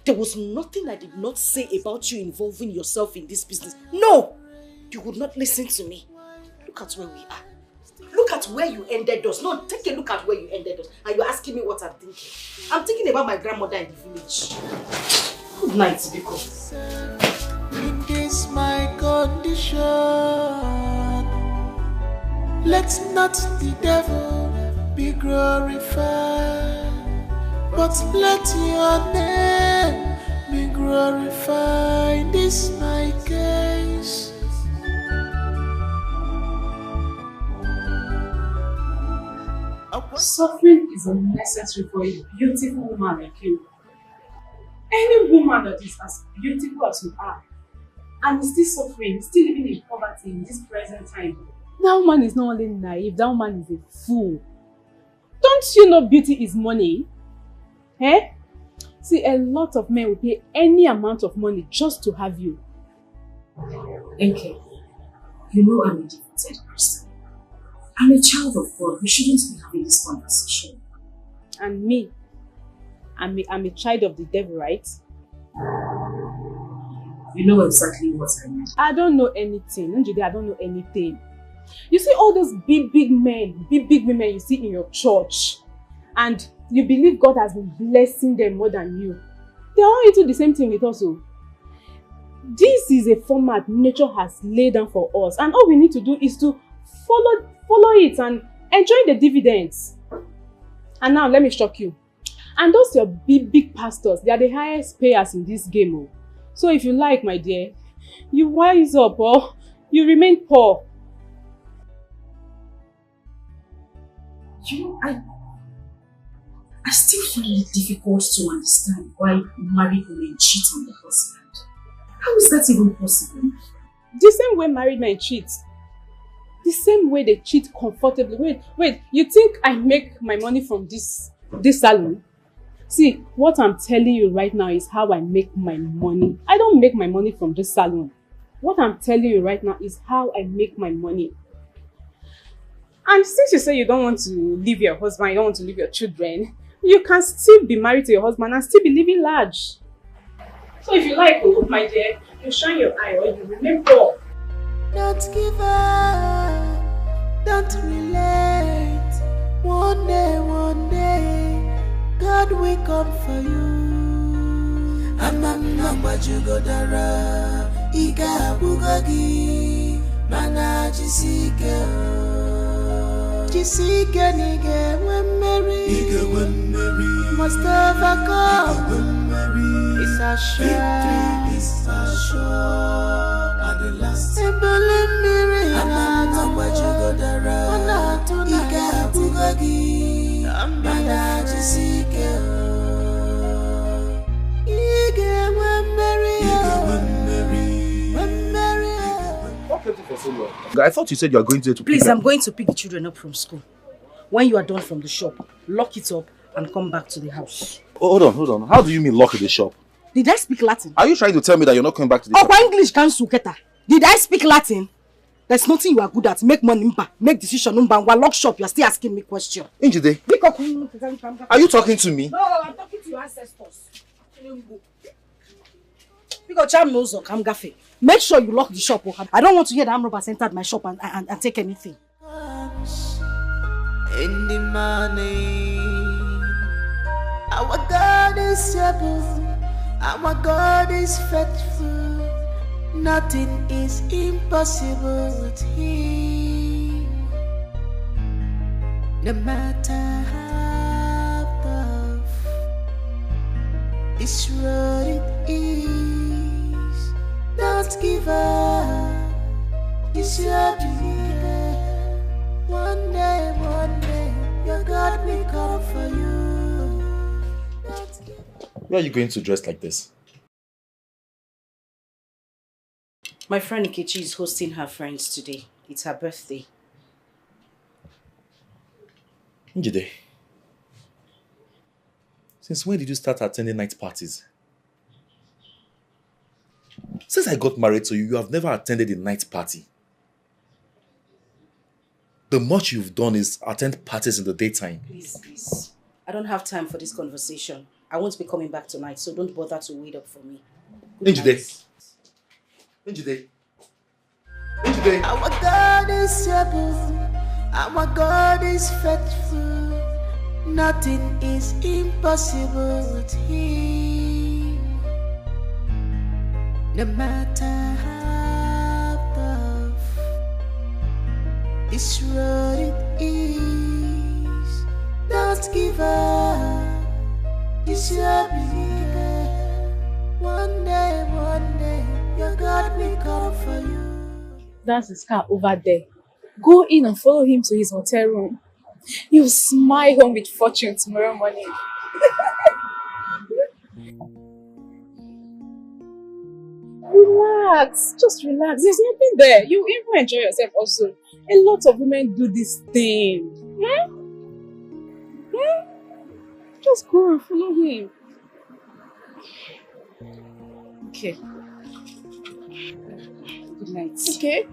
There was nothing I did not say about you involving yourself in this business. No! You would not listen to me. Look at where we are. Look at where you ended us. No, take a look at where you ended us. And you're asking me what I'm thinking. I'm thinking about my grandmother in the village. Good night, Biko. In this my condition, let not the devil be glorified, but let your name be glorified. In this my case. Suffering is unnecessary for a beautiful woman like you. Any woman that is as beautiful as you are and is still suffering, still living in poverty in this present time, that woman is not only naive, that woman is a fool. Don't you know beauty is money? Eh? See, a lot of men will pay any amount of money just to have you. Okay. You know I'm a devoted person. I'm a child of God. We shouldn't be having this conversation. And me, I'm a child of the devil, right? You know exactly what I mean. I don't know anything. Njide, I don't know anything. You see all those big men, big women you see in your church, and you believe God has been blessing them more than you. They are all into the same thing with us. Oh. This is a format nature has laid down for us, and all we need to do is to follow it and enjoy the dividends. And now let me shock you. And those your big pastors, they are the highest payers in this game. Oh. So if you like, my dear, you wise up or you remain poor. You know, I still find it difficult to understand why married women cheat on their husband. How is that even possible? The same way married men cheat. The same way they cheat comfortably. Wait, you think I make my money from this salon? See, what I'm telling you right now is how I make my money. I don't make my money from this salon. What I'm telling you right now is how I make my money. And since you say you don't want to leave your husband, you don't want to leave your children, you can still be married to your husband and still be living large. So if you like, my dear, you shine your eye or you remain poor. Don't give up, don't relent. One day, God will come for you. Amamma jugodara, iga bugagi, mana jisike nige when Mary, must overcome. It's a shame, it's a show. At the last, I thought you said you are going to Please, I'm going to pick the children up from school. When you are done from the shop, lock it up and come back to the house. Oh, hold on. How do you mean lock the shop? Did I speak Latin? Are you trying to tell me that you're not coming back to the shop? English can suketa. Did I speak Latin? There's nothing you are good at. Make money, make decision, lock shop. You are still asking me questions. Injide, are you talking to me? No, I'm talking to your ancestors. Make sure you lock the shop. I don't want to hear the armed robbers entered my shop and take anything. In the morning, our God is able, our God is faithful. Nothing is impossible with Him. No matter how tough this road it is, don't give up. It's your belief. One day, your God will come for you. Where are you going to dress like this? My friend Nkechi is hosting her friends today. It's her birthday. Njide, since when did you start attending night parties? Since I got married to you, you have never attended a night party. The most you've done is attend parties in the daytime. Please. I don't have time for this conversation. I won't be coming back tonight, so don't bother to wait up for me. Njide. Our God is able, our God is faithful. Nothing is impossible with Him. No matter how tough this road it is, don't give up. It's your belief. One day, your God will come for you. That's his car over there. Go in and follow him to his hotel room. You'll smile home with fortune tomorrow morning. Relax. Just relax. There's nothing there. You even enjoy yourself also. A lot of women do this thing. Just go and follow him. Okay. Good night. Okay.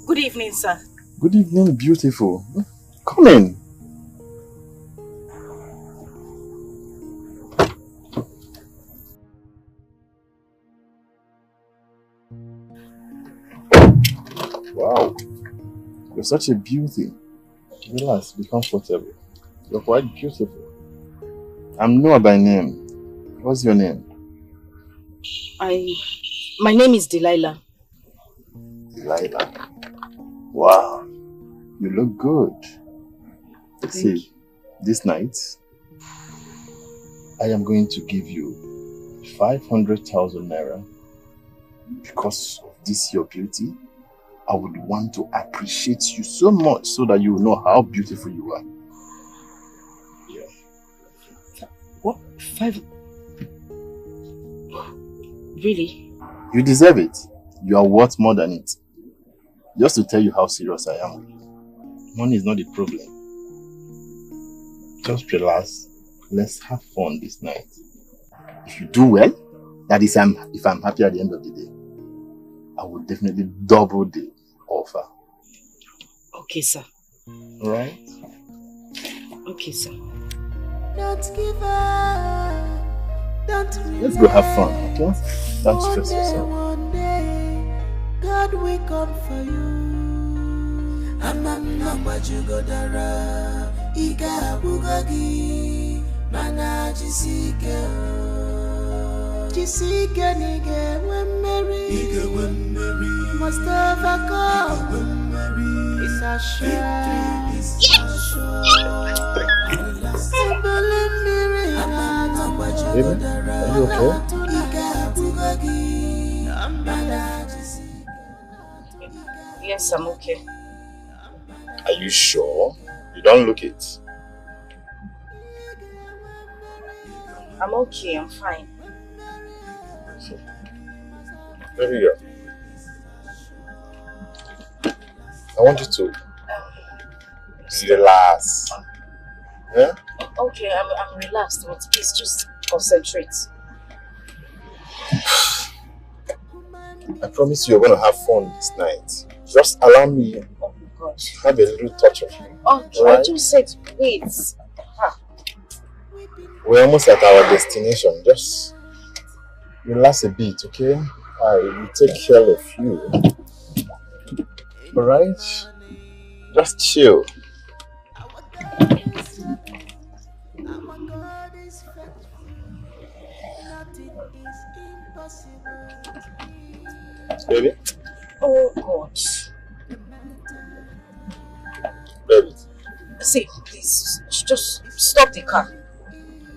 Good evening, sir. Good evening, beautiful. Come in. Wow. You're such a beauty. Relax, be comfortable. You're quite beautiful. I'm Noah by name. What's your name? My name is Delilah. Delilah. Wow. You look good. See, this night, I am going to give you 500,000 naira because of this your beauty. I would want to appreciate you so much so that you will know how beautiful you are. Yeah. What? 5? Really? You deserve it. You are worth more than it. Just to tell you how serious I am. Money is not the problem. Just relax. Let's have fun this night. If you do well, that is if I'm happy at the end of the day, I will definitely double the offer. Okay, sir. Alright? Okay, sir. Don't give up. Don't Let's go have fun, okay? Don't stress yourself. One day, God will come for you. I'm not what you go dara. Iga bugagi. Mana jisike. Jisike nige wemeri. Ige wemeri. Mustafa come. Wemeri. It's a shame. It's a shame. Baby, are you okay? Yes, I'm okay. Are you sure? You don't look it. I'm okay, I'm fine. Baby girl, I want you to relax. Yeah? Okay, I'm relaxed, but please just concentrate. I promise you you're going to have fun this night. Just allow me to have a little touch of you. Okay, right? I just said wait. We're almost at our destination. Just relax a bit, okay? I will take care of you. Alright? Just chill. Baby? Oh God. Baby. See, please, just stop the car.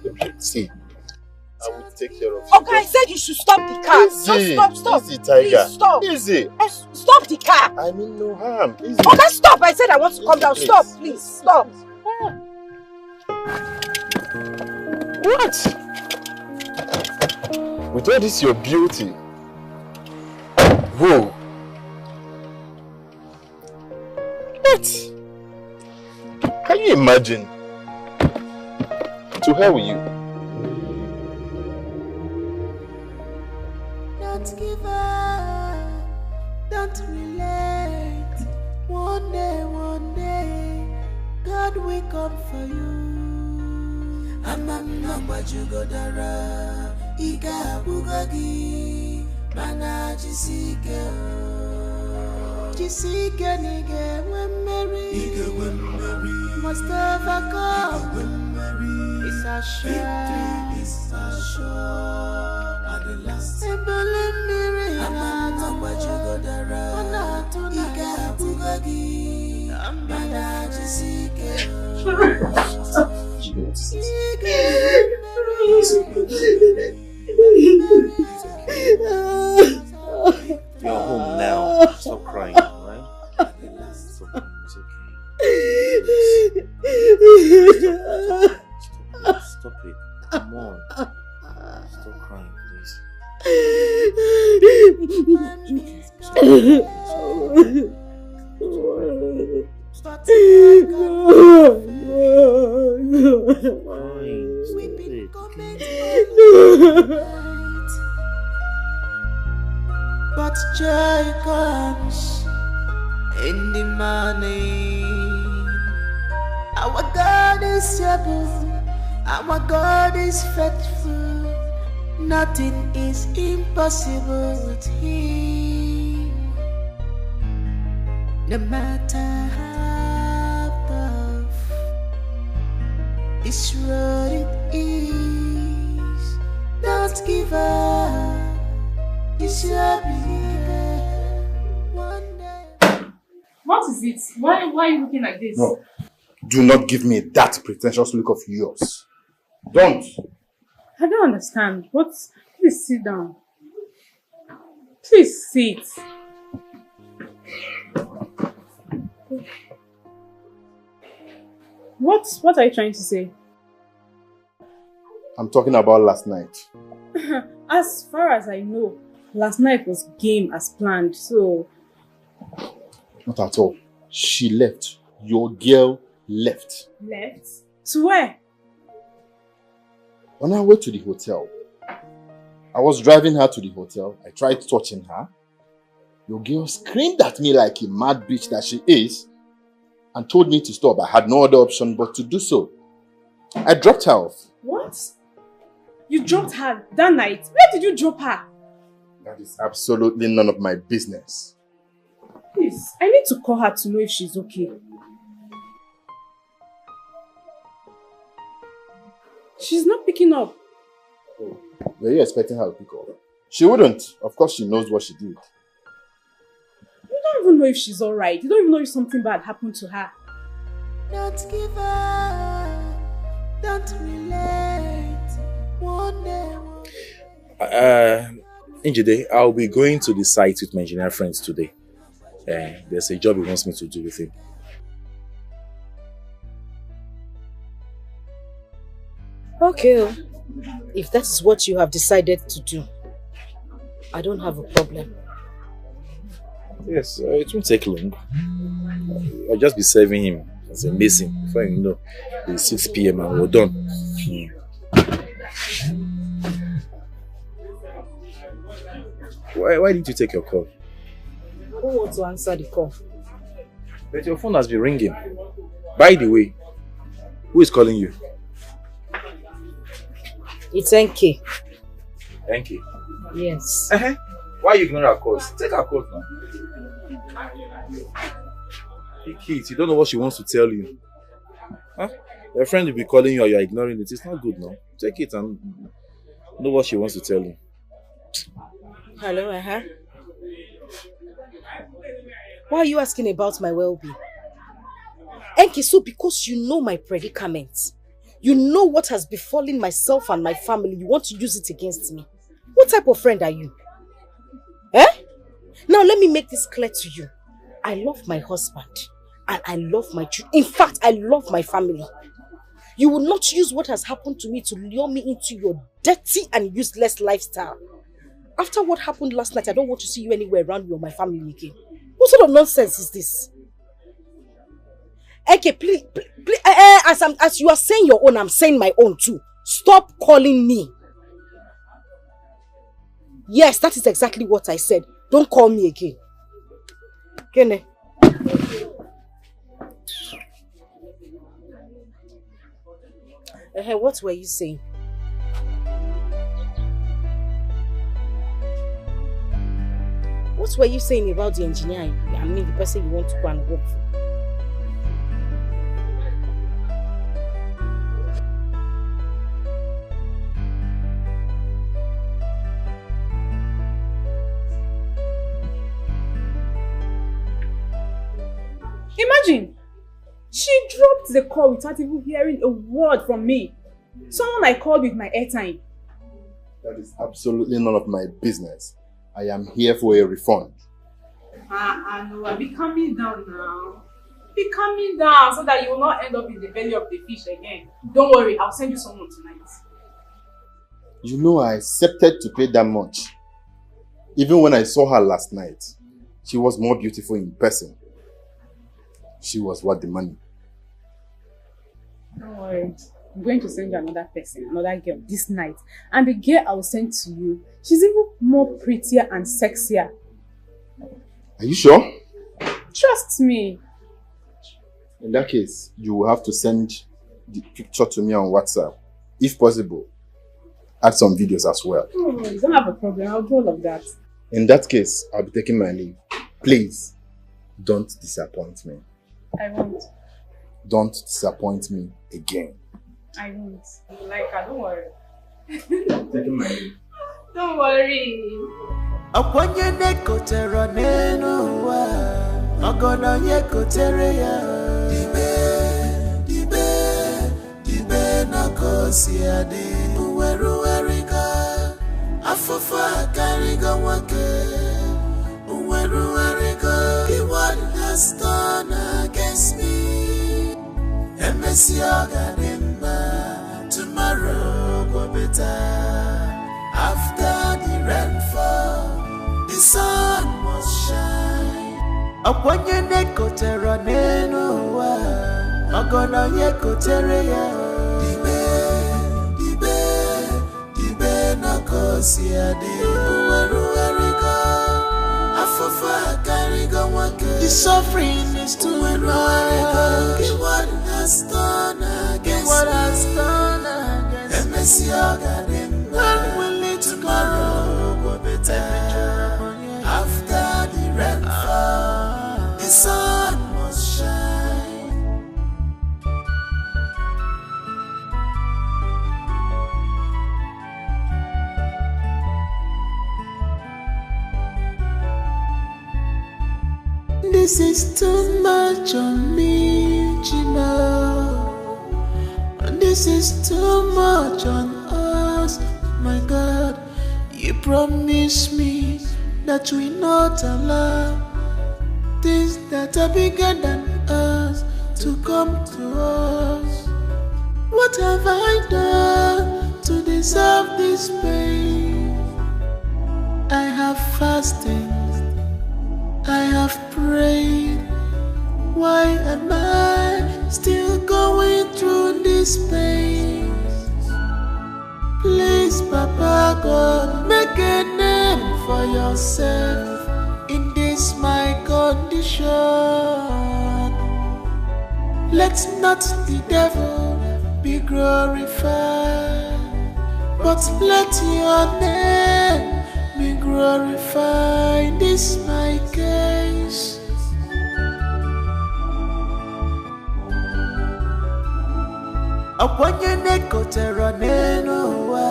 Baby, see, I will take care of you. Okay, I said you should stop the car. Easy. Just stop. Easy, Tiger. Please stop. Easy. Stop the car. I mean no harm. Easy. Okay, stop. I said I want to come down. Please. Stop, please. Stop. What? With all this your beauty. Whoa. What? Can you imagine? To hell with you. Don't give up. Don't relent. One day, God will come for you. I'm not what you go dara. Iga bugagi. Mana jisike. Jisike nige wemeri. Ige wemeri. Mustafa come. Wemeri. At the last, I'm not what you got around. You're home now. Stop crying, alright? It's okay. Stop it. Come on. Stop crying, please. Stop But joy comes in the morning. Our God is able, our God is faithful. Nothing is impossible with Him. No matter how tough this road it is, don't give up. You shall believe one day. What is it? Why are you looking like this? No. Do not give me that pretentious look of yours. Don't. I don't understand. Please sit down. Please sit. What are you trying to say? I'm talking about last night. As far as I know, last night was game as planned, so... Not at all. She left. Your girl left. Left? To where? On our way to the hotel. I was driving her to the hotel. I tried touching her. Your girl screamed at me like a mad bitch that she is and told me to stop. I had no other option but to do so. I dropped her off. What? You dropped her that night? Where did you drop her? That is absolutely none of my business. Please, I need to call her to know if she's okay. She's not picking up. Oh, were you expecting her to pick up? She wouldn't. Of course she knows what she did. You don't even know if she's alright. You don't even know if something bad happened to her. Don't give up. Don't relate. One day. Njide, I'll be going to the site with my engineer friends today. There's a job he wants me to do with him. Okay, if that is what you have decided to do, I don't have a problem. Yes, it won't take long. I'll just be serving him as a missing. Before you know, it's 6 p.m. and we're done. Why didn't you take your call? I don't want to answer the call. But your phone has been ringing. By the way, who is calling you? It's NK. NK? Yes. Why you ignore our calls? Take our calls now. Hey kids, you don't know what she wants to tell you. Huh? Your friend will be calling you and you're ignoring it. It's not good now. Take it and know what she wants to tell you. Hello, Why are you asking about my well-being? NK, so because you know my predicament, you know what has befallen myself and my family, you want to use it against me. What type of friend are you? Now let me make this clear to you. I love my husband and I love my children. In fact, I love my family. You will not use what has happened to me to lure me into your dirty and useless lifestyle. After what happened last night, I don't want to see you anywhere around me or my family again. What sort of nonsense is this? Okay, please, as you are saying your own, I'm saying my own too. Stop calling me. Yes, that is exactly what I said. Don't call me again. Kene. What were you saying? What were you saying about the engineer? I mean, the person you want to go and work for. the call without even hearing a word from me. Someone I called with my airtime. That is absolutely none of my business. I am here for a refund. Noah, be calming down now. Be calming down so that you will not end up in the belly of the fish again. Don't worry, I'll send you someone tonight. You know I accepted to pay that much. Even when I saw her last night, she was more beautiful in person. She was worth the money. Don't worry. I'm going to send you another person, another girl this night. And the girl I will send to you, she's even more prettier and sexier. Are you sure? Trust me. In that case, you will have to send the picture to me on WhatsApp. If possible, add some videos as well. Oh, you don't have a problem. I'll do all of that. In that case, I'll be taking my leave. Please, don't disappoint me. I won't. Don't disappoint me again. I won't. Like her, don't worry. I'm taking my leave. Don't worry. Akwanye nekotera neno wa Ogono yekotere ya Dibe na kosi adi Uweru erika Afofa kariga wake Uweru erika What has done against me Emesi ogadimba Tomorrow go better After the rainfall the sun must shine. Akwanye nekotera neno wa Ogono yekotere ya Dibe na kosi adi Uweru erika Afofa kariga wake The suffering is too much. What has done against Emesi ogadimba When will it tomorrow go better? After the rainfall, the sun must shine. This is too much on me, Gina. This is too much on us, my God. You promised me that we not allow things that are bigger than us to come to us. What have I done to deserve this pain? I have fasted, I have prayed. Why am I still going through this pain? Please, Papa God, make a name for yourself in this my condition. Let not the devil be glorified, but let your name be glorified in this my case. Akwanye nekotera neno wa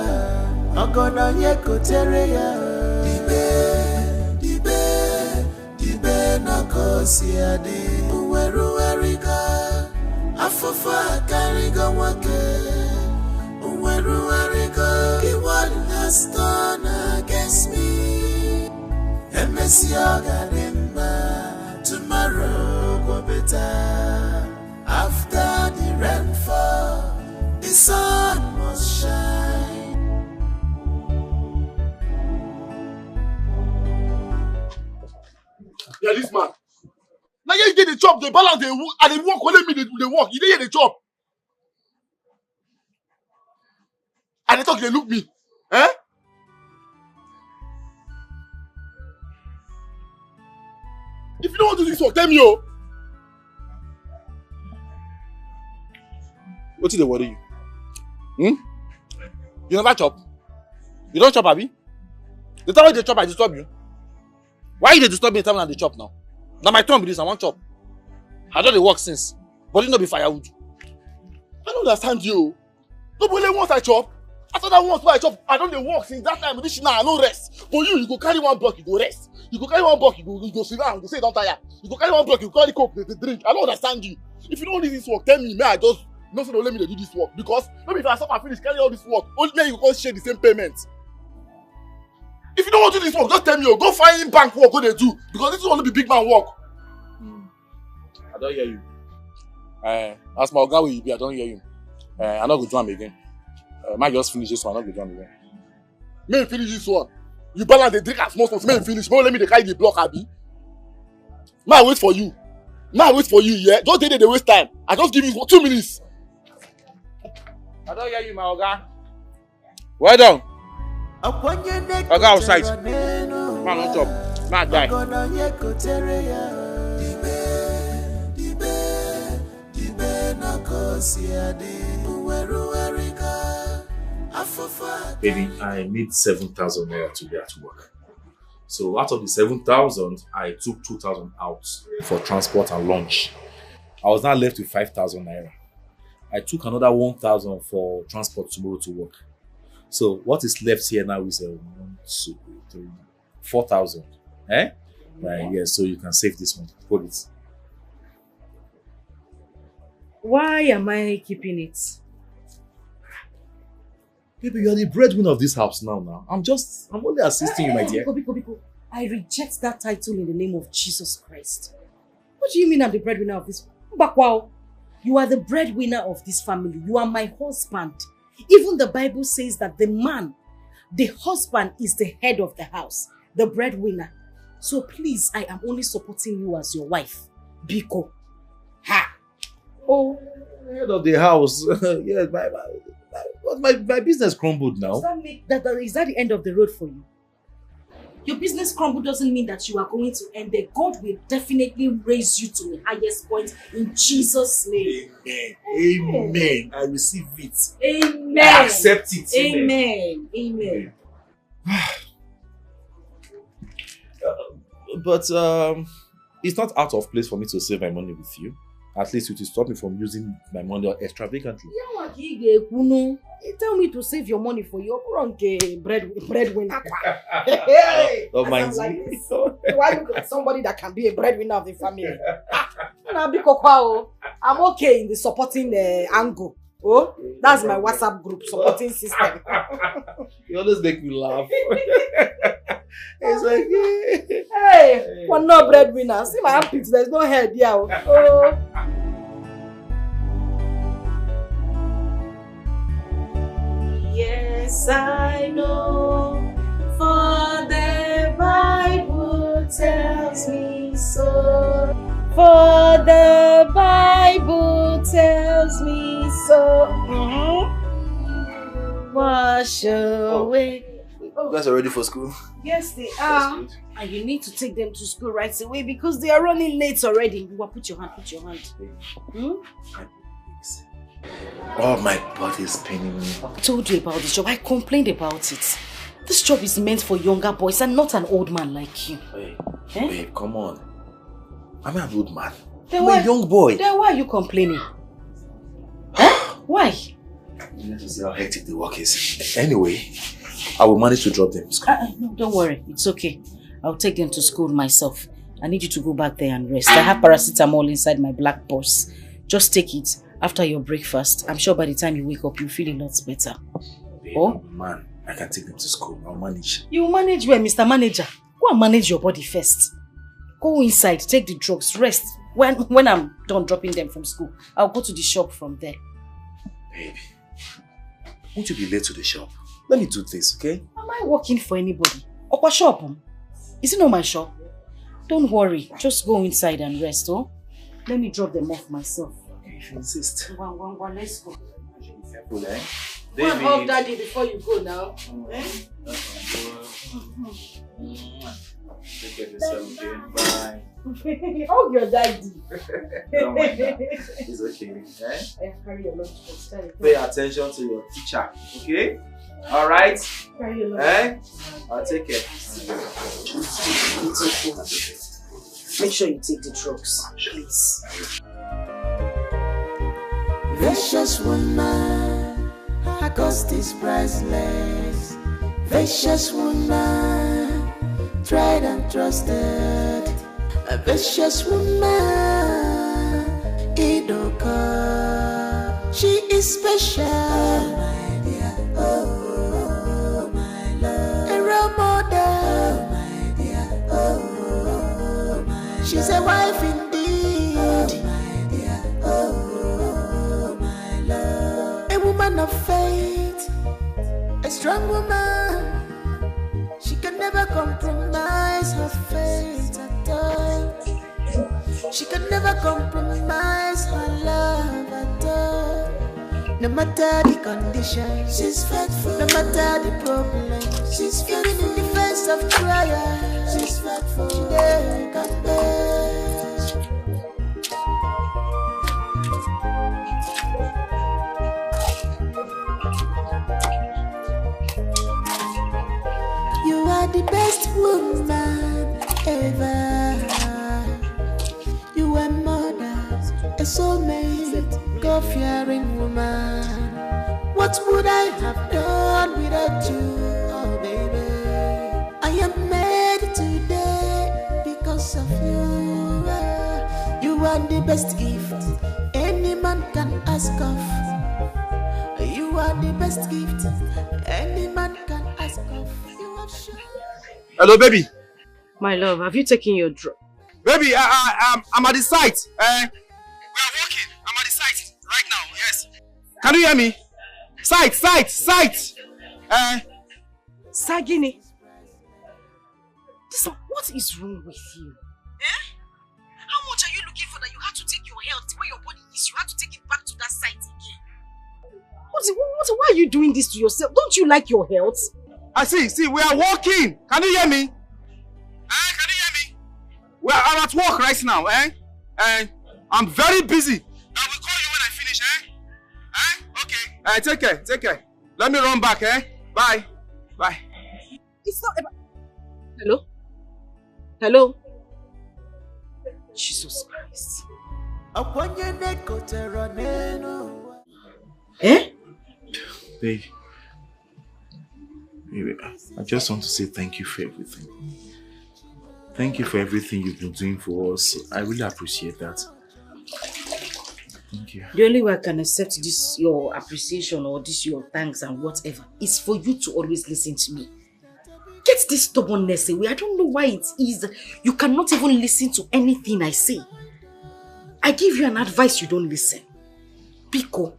Ogono yekotere ya Dibe na kosi adi Uweru erika Afofa kariga wake Uweru erika What has done against me Emesi ogadimba Tomorrow go better After the rainfall the sun must shine. Yeah, this man. Now you get the job, the balance, and they work, only me they work. You didn't get the job. And they talk, they look me. Eh? If you don't want to do this work, tell me, oh. What did they worry you? You never chop? You don't chop, Abi? The time they chop, I disturb you. Why you disturb me the time I chop now? Now my turn be this, I want chop. I don't work since. But you not be firewood. I don't understand you. Nobody wants I chop. After that once I chop, I don't work since that time. This now I no rest. But you go carry one block, you go rest. You go carry one block, you go sit down, you go say don't tire. You go carry one block, you go carry coke, they drink. I don't understand you. If you don't do this work, tell me, may I just not say let me do this work. Because maybe if I stop and finish carry all this work, only then you can share the same payment. If you don't want to do this work, just tell me, go find bank work, what they do. Because this is only be big man work. I don't hear you. As my guy will be, I don't hear you. I'm not going to do them again. Might just finish this one, I'm not going to do them again. May finish this one. You balance the drink as small, may finish. May let me carry the block, Abi. May I wait for you. May I wait for you, yeah? Just they waste time. I just give you 2 minutes. I don't hear you, my Oga. Well done. Oga outside. Man on top. Man die. Baby, I need 7,000 naira to be at work. So out of the 7,000, I took 2,000 out for transport and lunch. I was now left with 5,000 naira. I took another 1,000 for transport tomorrow to work. So what is left here now is 1, 2, 3, 4,000. Eh? Right, yeah, so you can save this one. Hold it. Why am I keeping it? Baby, you're the breadwinner of this house now. I'm only assisting you, my dear. Biko. I reject that title in the name of Jesus Christ. What do you mean I'm the breadwinner of this? Bakwao, you are the breadwinner of this family. You are my husband. Even the Bible says that the husband is the head of the house, the breadwinner. So please, I am only supporting you as your wife. Biko. Ha! Oh, head of the house. Yes, my business crumbled now. Is that the end of the road for you? Your business crumble doesn't mean that you are going to end there. God will definitely raise you to the highest point in Jesus' name. Amen. I receive it. Amen. I accept it. Amen. But it's not out of place for me to save my money with you. At least it will stop me from using my money extravagantly. You tell me to save your money for your breadwinner. Don't mind like me. this. Why look at somebody that can be a breadwinner of the family? I'm okay in the supporting angle. Oh, that's my WhatsApp group supporting system. You always make me laugh. It's like, hey, we're not breadwinner. See my armpits, there's no head here. Oh. Yes, I know, for the Bible tells me so. For the Bible tells me so. Wash away. You guys are ready for school? Yes, they are. And you need to take them to school right away because they are running late already. Put your hand. Oh, my body is paining me. I told you about this job. I complained about it. This job is meant for younger boys and not an old man like you. Hey, babe, come on. I'm an old man. I'm a young boy. Then why are you complaining? Huh? Why? You need to see how hectic the work is. Anyway, I will manage to drop them to school. No, don't worry. It's okay. I'll take them to school myself. I need you to go back there and rest. I have paracetamol inside my black purse. Just take it after your breakfast. I'm sure by the time you wake up, you'll feel a lot better. Babe, oh? Man, I can take them to school. I'll manage. You manage where, Mr. Manager? Go and manage your body first. Go inside, take the drugs, rest. When I'm done dropping them from school, I'll go to the shop from there. Baby, won't you be late to the shop? Let me do this, okay? Am I working for anybody? Okwa shop? Is it not my shop? Don't worry, just go inside and rest, oh? Let me drop them off myself. Okay, if you insist. Let's go. Be careful, eh? Go and hug daddy before you go now. Take care of yourself, okay? Bye. Hug your daddy. Don't mind that. It's okay, eh? I carry your lunch. Pay attention to your teacher, okay? Alright? Carry your lunch. Eh? I'll take care. Make sure you take the drugs, please. Vicious woman, her cost is priceless. Vicious woman, tried and trusted. A vicious woman Idoka. She is special, oh my dear, oh my love, a role model, oh my dear, oh my love. She's a wife indeed, oh my dear, oh my love, a woman of faith, a strong woman. She can never compromise her faith at all. She can never compromise her love at all. No matter the conditions, she's faithful. No matter the problem, she's faithful. Even in the face of trial, she's faithful. She never can bear. You are the best woman ever. You are mother, a soulmate, God-fearing woman. What would I have done without you, oh baby? I am made today because of you. You are the best gift any man can ask of. You are the best gift any man can ask of. You have shown. Hello, baby. My love, have you taken your drug? Baby, I'm at the site. We are walking. I'm at the site right now. Yes. Can you hear me? Site. Sagini. What is wrong with you? How much are you looking for that you have to take your health where your body is? You have to take it back to that site again. Why are you doing this to yourself? Don't you like your health? I see, we are walking. Can you hear me? Can you hear me? I'm at work right now, And I'm very busy. I will call you when I finish, Okay. Take care. Let me run back, Bye. It's not about... Hello? Jesus Christ. Babe, I just want to say thank you for everything. Thank you for everything you've been doing for us. I really appreciate that. Thank you. The only way I can accept this, your appreciation or this, your thanks and whatever, is for you to always listen to me. Get this stubbornness away. I don't know why it is. You cannot even listen to anything I say. I give you an advice, you don't listen. Biko,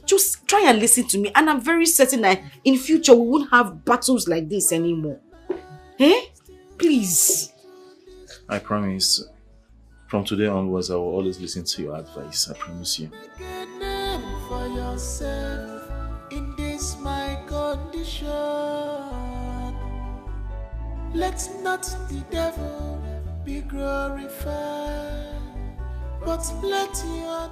just try and listen to me, and I'm very certain that in future we won't have battles like this anymore. Please. I promise. From today onwards, I will always listen to your advice. I promise you. For yourself in this my condition. Let not the devil be glorified, but let your